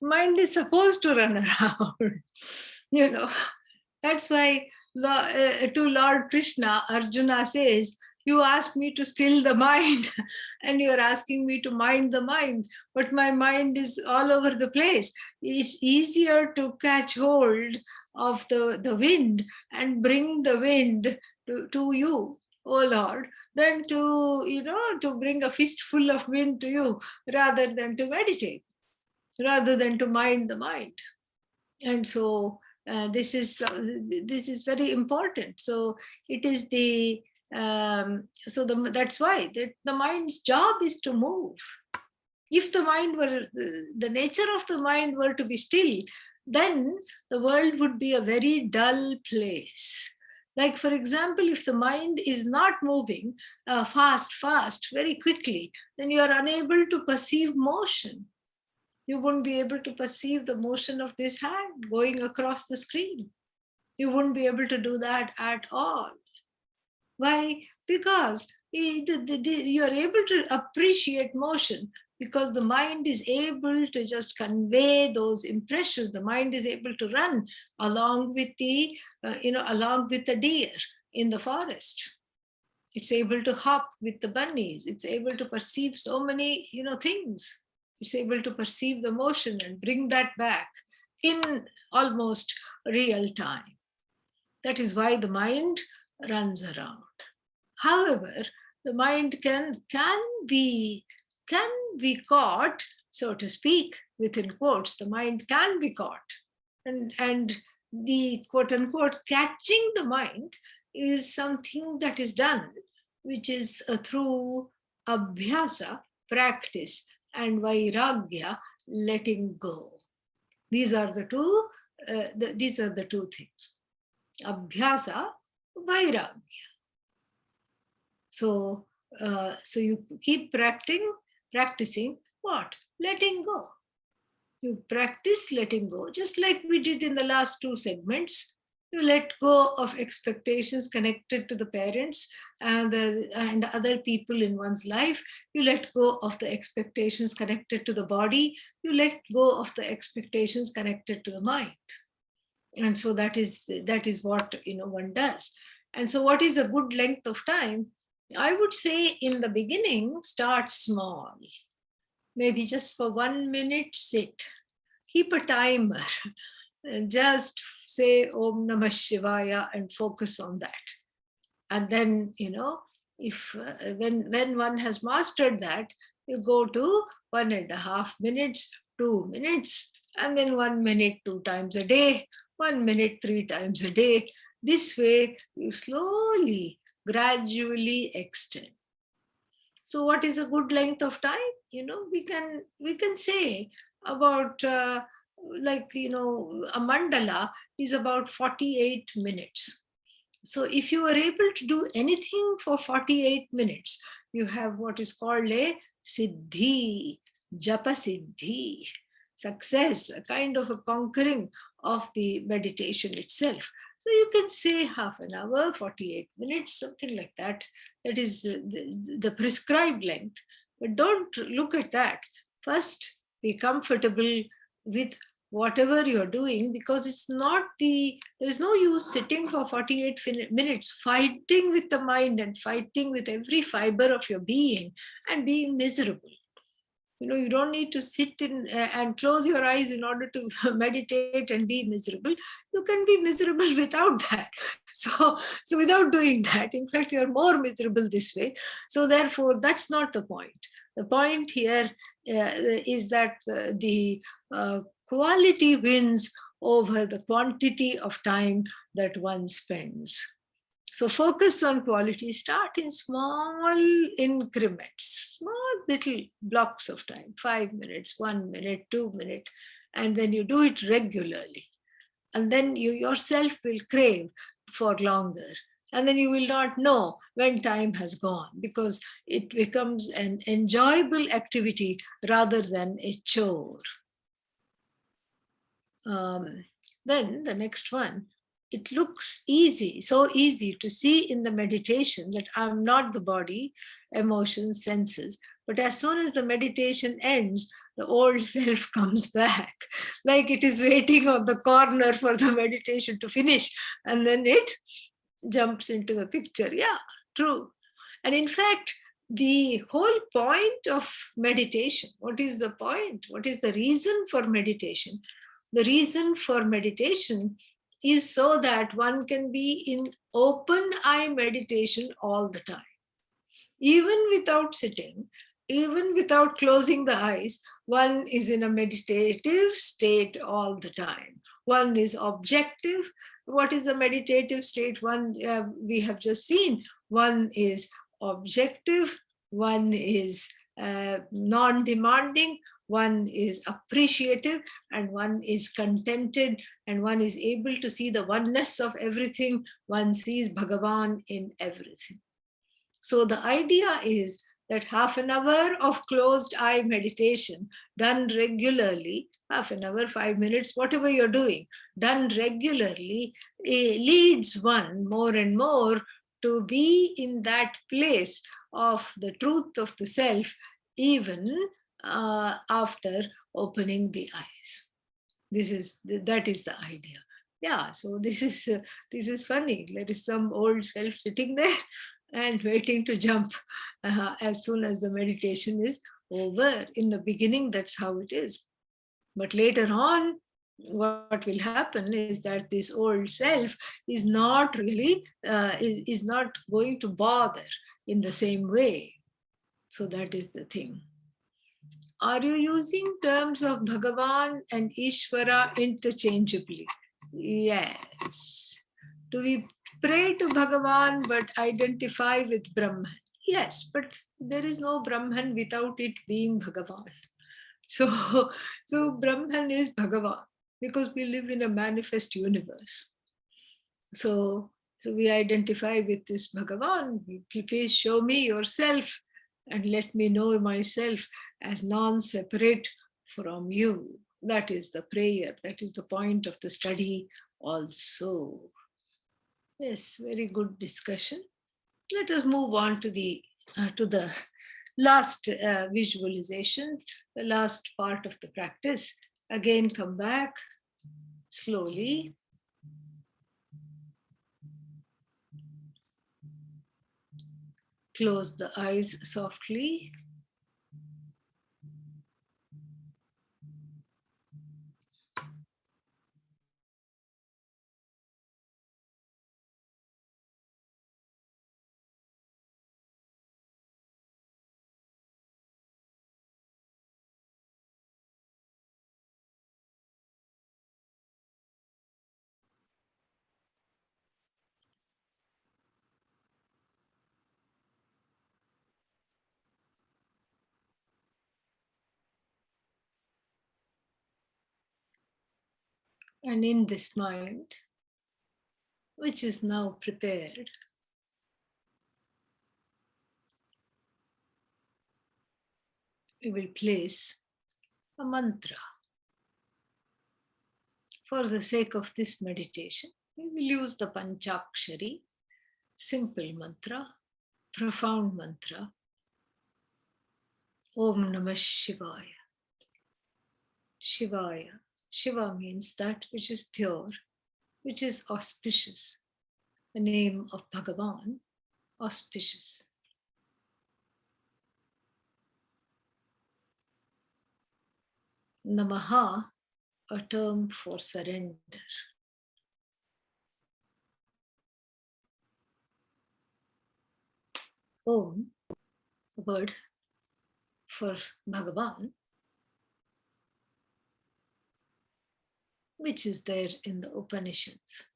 Mind is supposed to run around. That's why to Lord Krishna, Arjuna says, you asked me to still the mind and you're asking me to mind the mind, but my mind is all over the place. It's easier to catch hold of the wind and bring the wind to you, oh Lord, than to bring a fistful of wind to you, rather than to meditate, rather than to mind the mind. And so this is very important. So it is that's why the mind's job is to move. If the nature of the mind were to be still, then the world would be a very dull place. Like, for example, if the mind is not moving fast, very quickly, then you are unable to perceive motion. You wouldn't be able to perceive the motion of this hand going across the screen. You wouldn't be able to do that at all. Why? Because you are able to appreciate motion, because the mind is able to just convey those impressions. The mind is able to run along with the, along with the deer, in the forest. It's able to hop with the bunnies. It's able to perceive so many, things. It's able to perceive the motion and bring that back in almost real time. That is why the mind runs around. However, the mind can be caught, so to speak, within quotes. The mind can be caught, and the quote unquote catching the mind is something that is done, which is through abhyasa, practice, and vairagya, letting go. These are the two. These are the two things: abhyasa, vairagya. So you keep practicing what? Letting go. You practice letting go, just like we did in the last two segments. You let go of expectations connected to the parents and other people in one's life. You let go of the expectations connected to the body. You let go of the expectations connected to the mind. And so that is what one does. And so what is a good length of time? I would say in the beginning, start small. Maybe just for 1 minute, sit. Keep a timer. And just say Om Namah Shivaya and focus on that. And then, if when one has mastered that, you go to 1.5 minutes, 2 minutes, and then 1 minute 2 times a day, 1 minute 3 times a day. This way, you slowly, gradually extend. So what is a good length of time? We can say about a mandala is about 48 minutes. So if you are able to do anything for 48 minutes, you have what is called a siddhi, japa siddhi, success, a kind of a conquering of the meditation itself. So you can say half an hour, 48 minutes, something like that. That is the prescribed length. But don't look at that. First, be comfortable with whatever you're doing, because there is no use sitting for 48 minutes fighting with the mind and fighting with every fiber of your being and being miserable. You don't need to sit in and close your eyes in order to meditate and be miserable. You can be miserable without that. So without doing that, in fact, you're more miserable this way. So therefore, that's not the point. The point here is that the quality wins over the quantity of time that one spends. So focus on quality. Start in small increments, small little blocks of time, 5 minutes, 1 minute, 2 minutes, and then you do it regularly. And then you yourself will crave for longer. And then you will not know when time has gone, because it becomes an enjoyable activity rather than a chore. Then the next one, it looks easy, so easy to see in the meditation that I'm not the body, emotions, senses. But as soon as the meditation ends, the old self comes back, like it is waiting on the corner for the meditation to finish. And then it jumps into the picture. Yeah, true. And in fact, the whole point of meditation, what is the point? What is the reason for meditation? The reason for meditation is so that one can be in open eye meditation all the time. Even without sitting, even without closing the eyes, one is in a meditative state all the time. One is objective. What is a meditative state? We have just seen. One is objective, one is non-demanding, one is appreciative, and one is contented, and one is able to see the oneness of everything. One sees Bhagavan in everything. So the idea is that half an hour of closed eye meditation done regularly, half an hour, 5 minutes, whatever you're doing, done regularly, leads one more and more to be in that place of the truth of the self, even after opening the eyes. That is the idea. Yeah, so this is funny. There is some old self sitting there and waiting to jump as soon as the meditation is over. In the beginning, that's how it is. But later on, what will happen is that this old self is not really is not going to bother in the same way. So that is the thing. Are you using terms of Bhagavan and Ishvara interchangeably? Yes. Do we pray to Bhagavan but identify with Brahman? Yes, but there is no Brahman without it being Bhagavan. So, so Brahman is Bhagavan because we live in a manifest universe. So, so we identify with this Bhagavan. Please show me yourself and let me know myself as non-separate from you. That is the prayer. That is the point of the study also. Yes, very good discussion. Let us move on to the last visualization, the last part of the practice. Again, come back slowly. Close the eyes softly. And in this mind, which is now prepared, we will place a mantra. For the sake of this meditation, we will use the Panchakshari, simple mantra, profound mantra, Om Namah Shivaya. Shivaya. Shiva means that which is pure, which is auspicious. The name of Bhagavan, auspicious. Namaha, a term for surrender. Om, a word for Bhagavan, which is there in the Upanishads.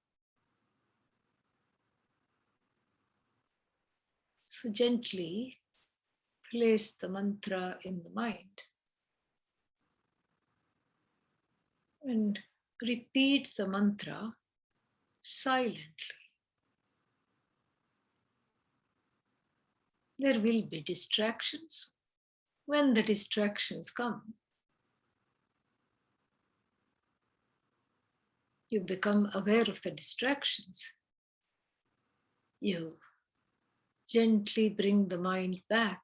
So gently place the mantra in the mind and repeat the mantra silently. There will be distractions. When the distractions come, you become aware of the distractions. You gently bring the mind back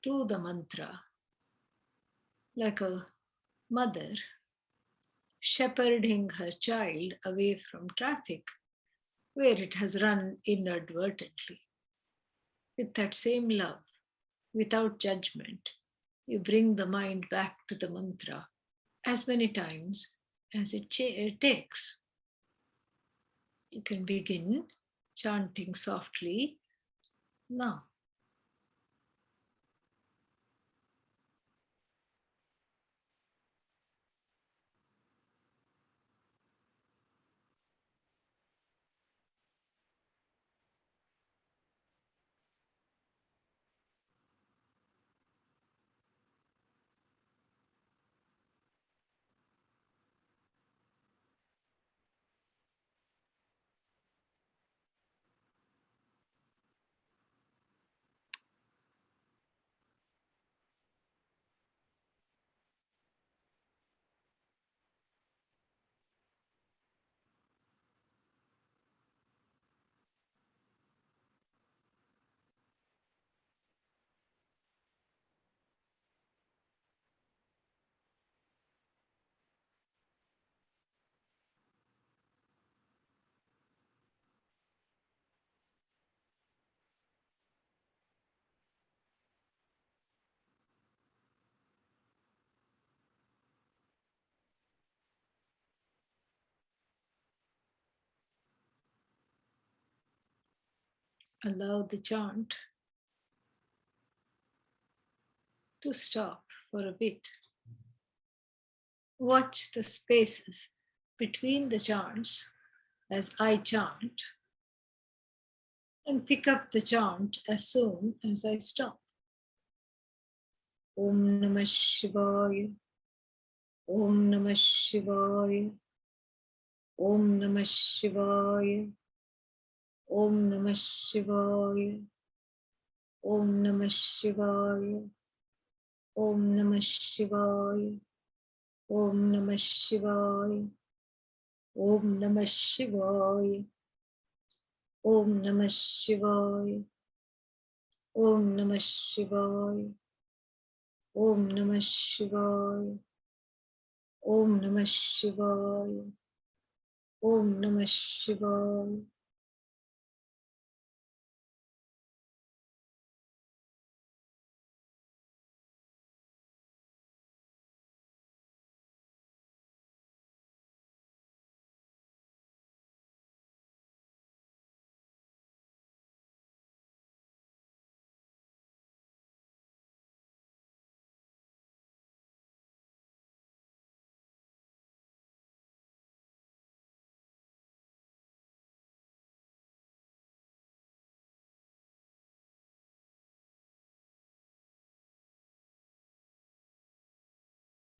to the mantra, like a mother shepherding her child away from traffic where it has run inadvertently. With that same love, without judgment, you bring the mind back to the mantra as many times as it takes. You can begin chanting softly now. allow the chant to stop for a bit. Watch the spaces between the chants as I chant, and pick up the chant as soon as I stop. Om Namah Shivaya, Om Namah Shivaya, Om Namah Shivaya, Om Namah Shivaya, Om Namah Shivaya, Om Namah Shivaya, Om Namah Shivaya, Om Namah Shivaya, Om Namah Shivaya, Om Namah Shivaya, Om Namah Shivaya, Om Namah Shivaya, Om Namah Shivaya.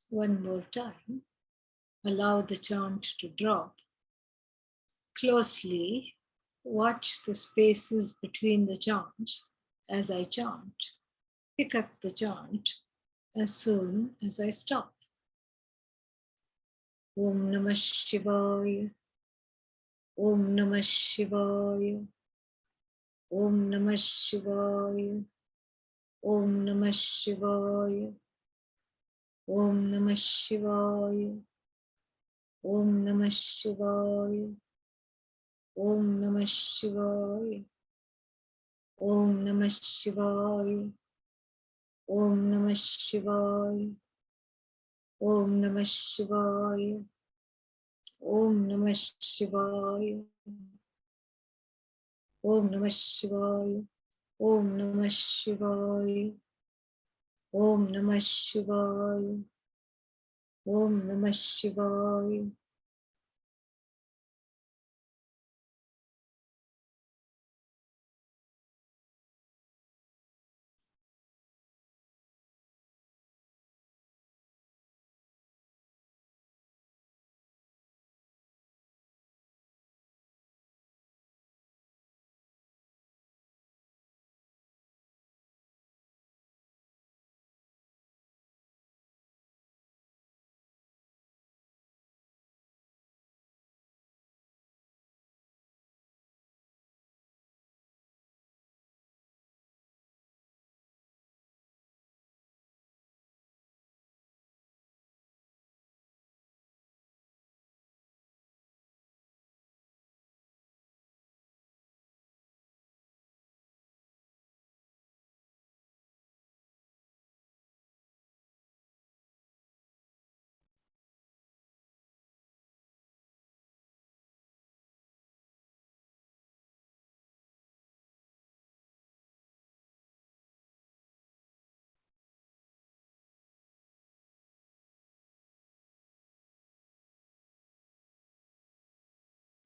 One more time, allow the chant to drop. Closely watch the spaces between the chants as I chant. Pick up the chant as soon as I stop. Om Namah Shivaya, Om Namah Shivaya, Om Namah Shivaya, Om Namah Shivaya, Om Namah Shivaya, Om Namah Shivaya, Om Namah Shivaya, Om Namah Shivaya, Om Namah Shivaya, Om Namah Shivaya, Om Namah Shivaya, Om Namah Shivaya, Om Namah Shivaya, Om Namah Shivaya, Om Namah Shivaya.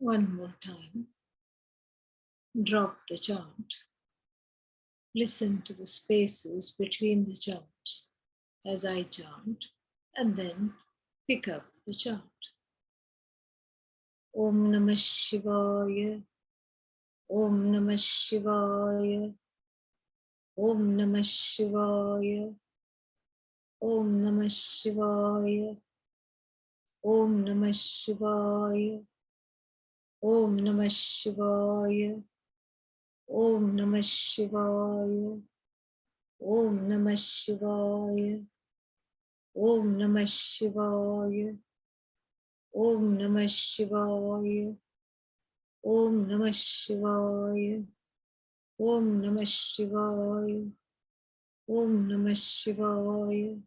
One more time, drop the chant. Listen to the spaces between the chants as I chant, and then pick up the chant. Om Namah Shivaya, Om Namah Shivaya, Om Namah Shivaya, Om Namah Shivaya, Om Namah Shivaya, Om Namah Shivaya, Om Namah Shivaya, Om Namah Shivaya, Om Namah Shivaya, Om Namah Shivaya, Om Namah Shivaya, Om Namah Shivaya, Om Namah Shivaya.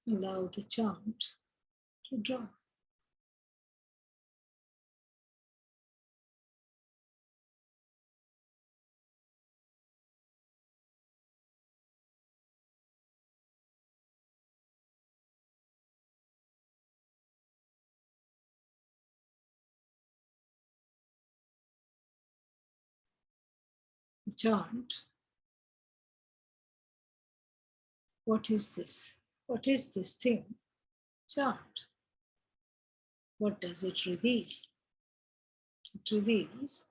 Allow the chant to drop. The chant. What is this? What is this thing? Chant. What does it reveal? It reveals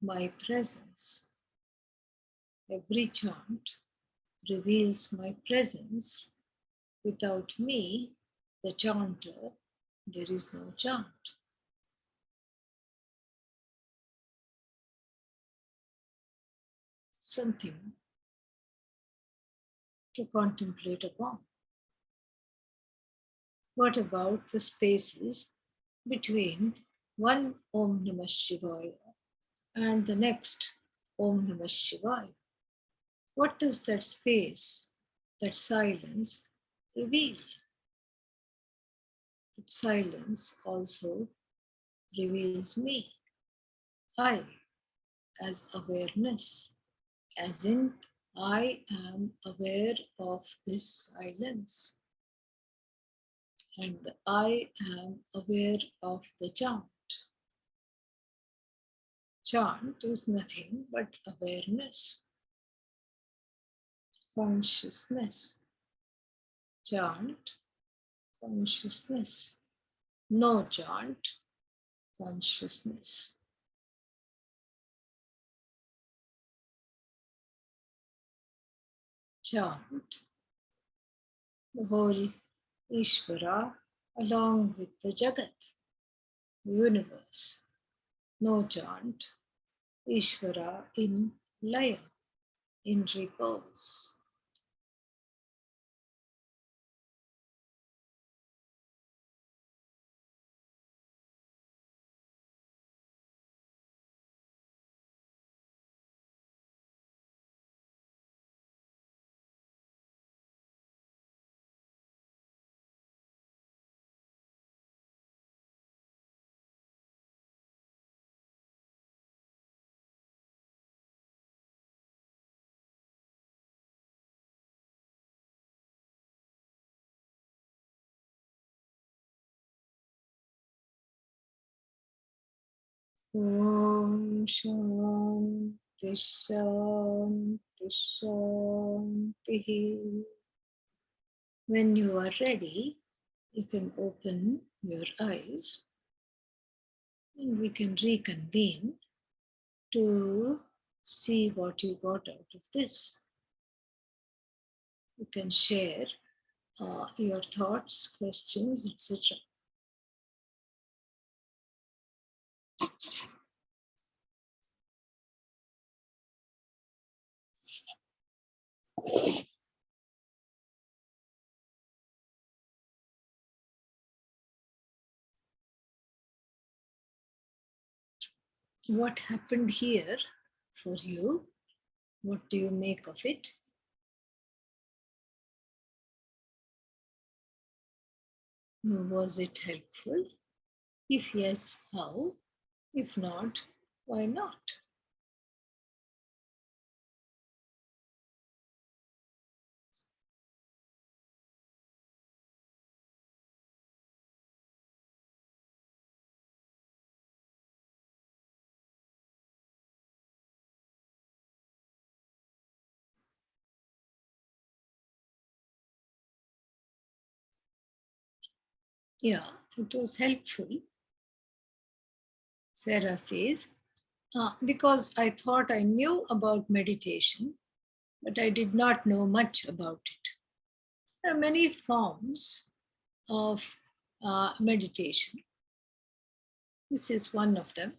my presence. Every chant reveals my presence. Without me, the chanter, there is no chant. Something to contemplate upon. What about the spaces between one Om Namah Shivaya and the next Om Namah Shivaya? What does that space, that silence, reveal? That silence also reveals me. I, as awareness, as in I am aware of this silence. And I am aware of the chant. Chant is nothing but awareness, consciousness. Chant, consciousness. No chant, consciousness. Chant, the whole Ishvara along with the Jagat, the universe. No chant, Ishvara in laya, in repose. Om Shanti Shanti Shanti. When you are ready, you can open your eyes and we can reconvene to see what you got out of this. You can share your thoughts, questions, etc. What happened here for you? What do you make of it? Was it helpful? If yes, how? If not, why not? Yeah, it was helpful. Sarah says, because I thought I knew about meditation, but I did not know much about it. There are many forms of meditation. This is one of them.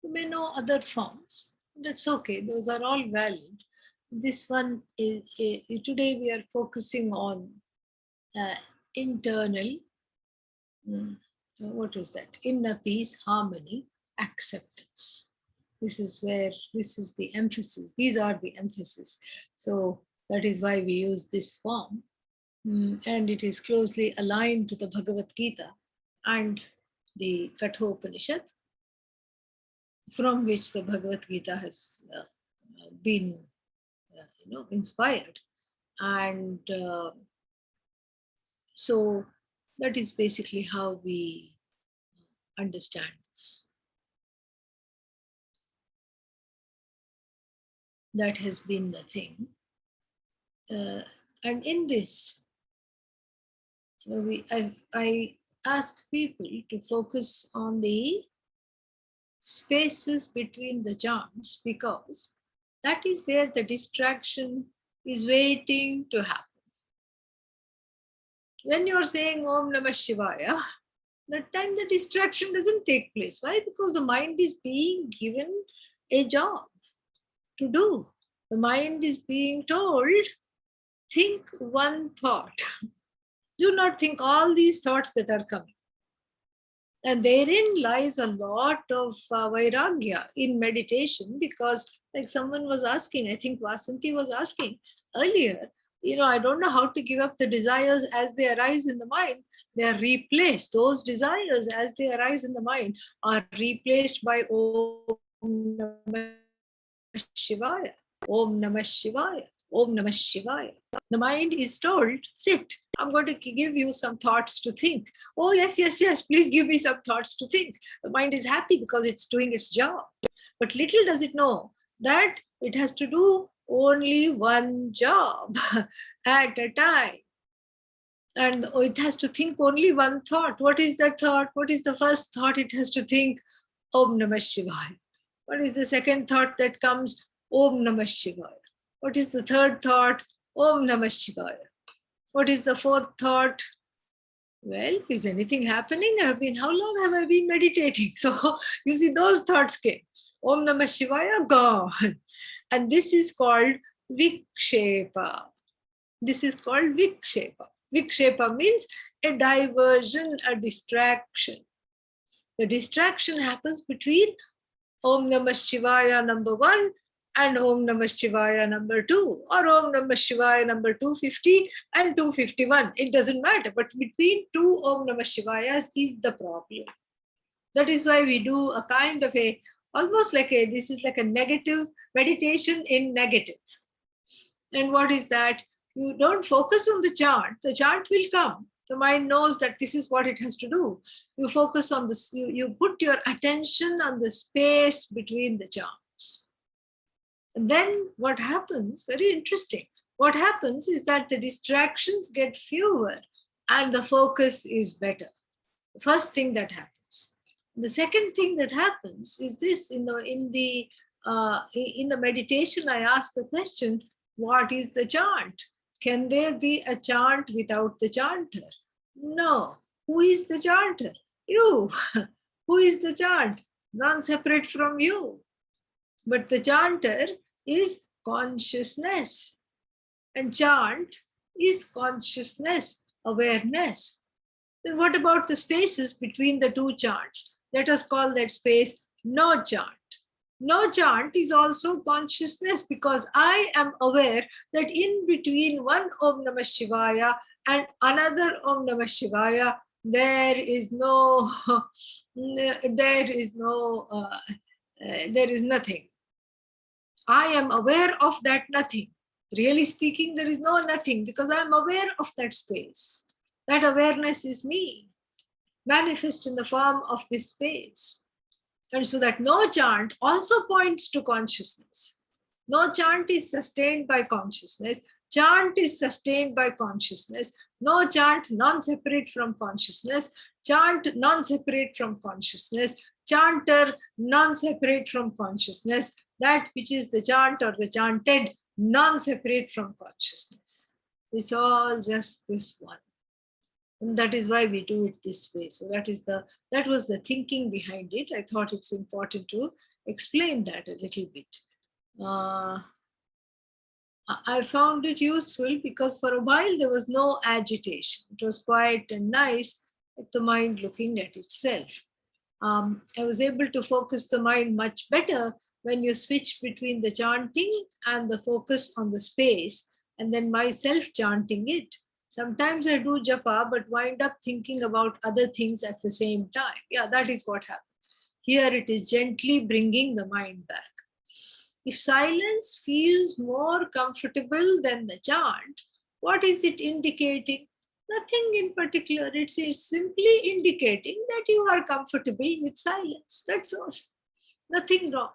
You may know other forms. That's okay. Those are all valid. This one is today we are focusing on internal. What is that? Inner peace, harmony, acceptance. This is the emphasis. These are the emphasis. So that is why we use this form. And it is closely aligned to the Bhagavad Gita and the Kathopanishad, from which the Bhagavad Gita has been inspired. And so that is basically how we understand this. That has been the thing. And in this, I ask people to focus on the spaces between the chants, because that is where the distraction is waiting to happen. When you're saying Om Namah Shivaya, that time the distraction doesn't take place. Why? Because the mind is being given a job to do. The mind is being told, think one thought. Do not think all these thoughts that are coming. And therein lies a lot of vairagya in meditation, because like someone was asking, I think Vasanti was asking earlier, I don't know how to give up the desires as they arise in the mind. They are replaced. Those desires as they arise in the mind are replaced by Om Namah Shivaya, Om Namah Shivaya, Om Namah Shivaya. The mind is told, sit, I'm going to give you some thoughts to think. Oh, yes, please give me some thoughts to think. The mind is happy because it's doing its job. But little does it know that it has to do only one job at a time. And it has to think only one thought. What is that thought? What is the first thought it has to think? Om Namah Shivaya. What is the second thought that comes? Om Namah Shivaya. What is the third thought? Om Namah Shivaya. What is the fourth thought? Well, is anything happening? How long have I been meditating? So you see, those thoughts came. Om Namah Shivaya, gone. And this is called Vikshepa. This is called Vikshepa. Vikshepa means a diversion, a distraction. The distraction happens between Om Namah Shivaya number 1 and Om Namah Shivaya number 2, or Om Namah Shivaya number 250 and 251. It doesn't matter, but between 2 Om Namah Shivayas is the problem. That is why we do a kind of this is like a negative meditation in negative. And what is that? You don't focus on the chant will come. The mind knows that this is what it has to do. You focus on this, you put your attention on the space between the chants. And then what happens, very interesting, what happens is that the distractions get fewer and the focus is better. The first thing that happens. The second thing that happens is this: in the meditation, I ask the question, what is the chant? Can there be a chant without the chanter? No. Who is the chanter? You. Who is the chant? None separate from you. But the chanter is consciousness. And chant is consciousness, awareness. Then what about the spaces between the two chants? Let us call that space no chant. No chant is also consciousness, because I am aware that in between one Om Namah Shivaya and another Om Namah Shivaya, there is nothing. I am aware of that nothing. Really speaking, there is no nothing, because I am aware of that space. That awareness is me, manifest in the form of this space. And so that no chant also points to consciousness. No chant is sustained by consciousness. Chant is sustained by consciousness. No chant non-separate from consciousness. Chant non-separate from consciousness. Chanter non-separate from consciousness. That which is the chant or the chanted non-separate from consciousness. It's all just this one. And that is why we do it this way. So that was the thinking behind it. I thought it's important to explain that a little bit. I found it useful because for a while there was no agitation. It was quiet and nice, with the mind looking at itself. I was able to focus the mind much better when you switch between the chanting and the focus on the space, and then myself chanting it. Sometimes I do japa, but wind up thinking about other things at the same time. Yeah, that is what happens. Here it is gently bringing the mind back. If silence feels more comfortable than the chant, what is it indicating? Nothing in particular. It's simply indicating that you are comfortable with silence. That's all. Nothing wrong.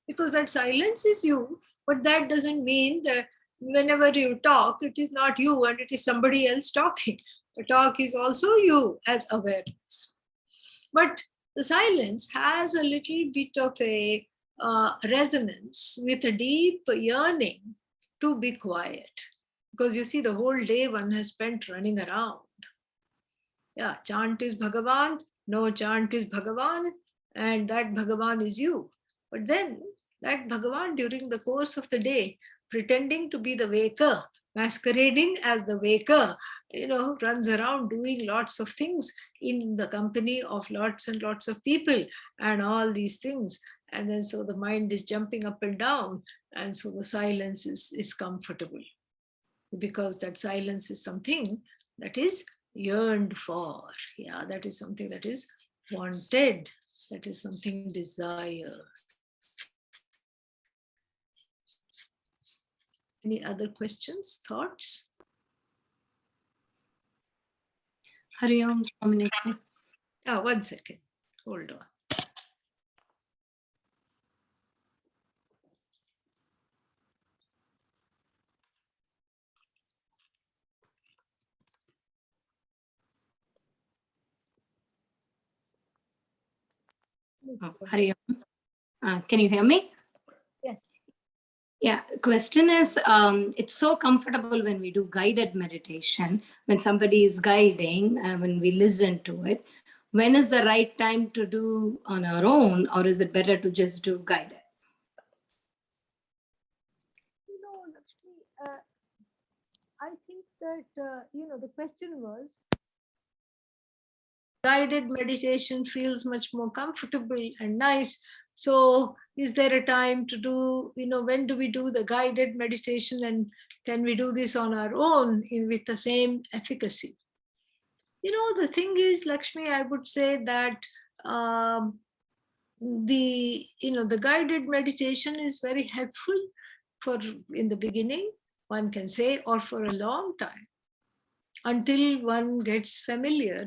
Because that silence is you, but that doesn't mean that whenever you talk, it is not you and it is somebody else talking. The talk is also you as awareness. But the silence has a little bit of a resonance with a deep yearning to be quiet. Because you see, the whole day one has spent running around. Yeah, chant is Bhagavan, no chant is Bhagavan, and that Bhagavan is you. But then that Bhagavan during the course of the day, pretending to be the waker, masquerading as the waker, runs around doing lots of things in the company of lots and lots of people and all these things. And then so the mind is jumping up and down, and so the silence is comfortable. Because that silence is something that is yearned for. Yeah, that is something that is wanted. That is something desired. Any other questions, thoughts? Hari Om, Swami. One second. Hold on. Hari Om. Can you hear me? Yes. Yeah, the question is, it's so comfortable when we do guided meditation, when somebody is guiding, when we listen to it. When is the right time to do on our own, or is it better to just do guided? Lakshmi, I think that, the question was, guided meditation feels much more comfortable and nice. So is there a time to do, when do we do the guided meditation, and can we do this on our own with the same efficacy? The thing is, Lakshmi, I would say that the guided meditation is very helpful for in the beginning, one can say, or for a long time, until one gets familiar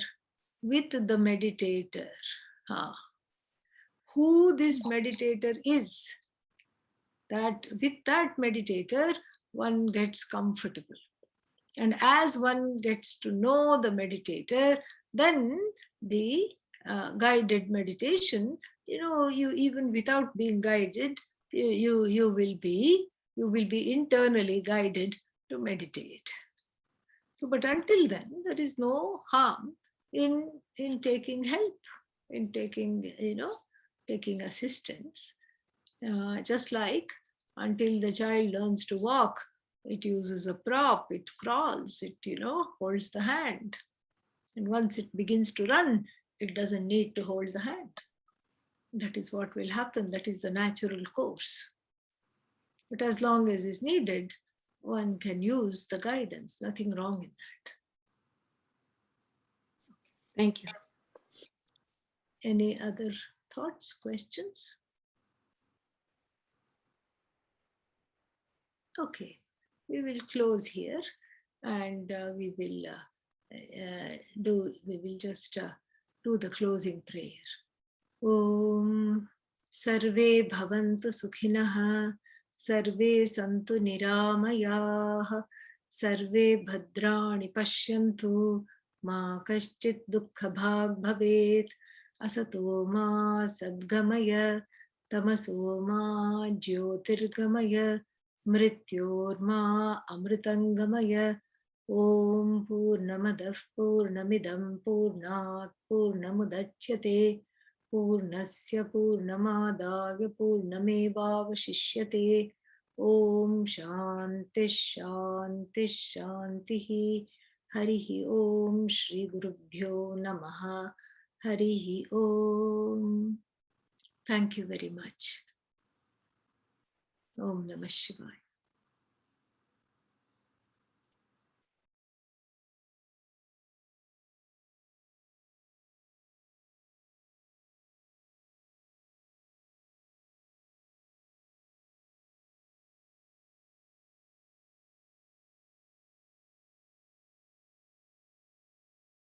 with the meditator. Who this meditator is, that with that meditator one gets comfortable. And as one gets to know the meditator, then the guided meditation, you even without being guided, you will be internally guided to meditate. So, but until then, there is no harm in taking help, in taking taking assistance. Just like until the child learns to walk, it uses a prop, it crawls, it holds the hand. And once it begins to run, it doesn't need to hold the hand. That is what will happen. That is the natural course. But as long as is needed, one can use the guidance. Nothing wrong in that. Thank you. Any other thoughts, questions? Okay, we will close here, and we will just do the closing prayer. Om Sarve Bhavantu Sukhinah, Sarve Santu Niramayah, Sarve Bhadrani Pashyantu, Ma Kaschit Dukkha Bhag Bhavet, Asato Ma Sadgamaya, Tamaso Ma Jyotirgamaya, Mrityorma Amritangamaya. Om Purnamadah Purnamidam Purnat Purnamudachyate Purnasya Purnamadaya Purnamevavashishyate. Om Shanti Shanti Shanti. Harihi Om Shri Gurubhyo Namaha. Harihi Om. Thank you very much. Om Namah Shivaya.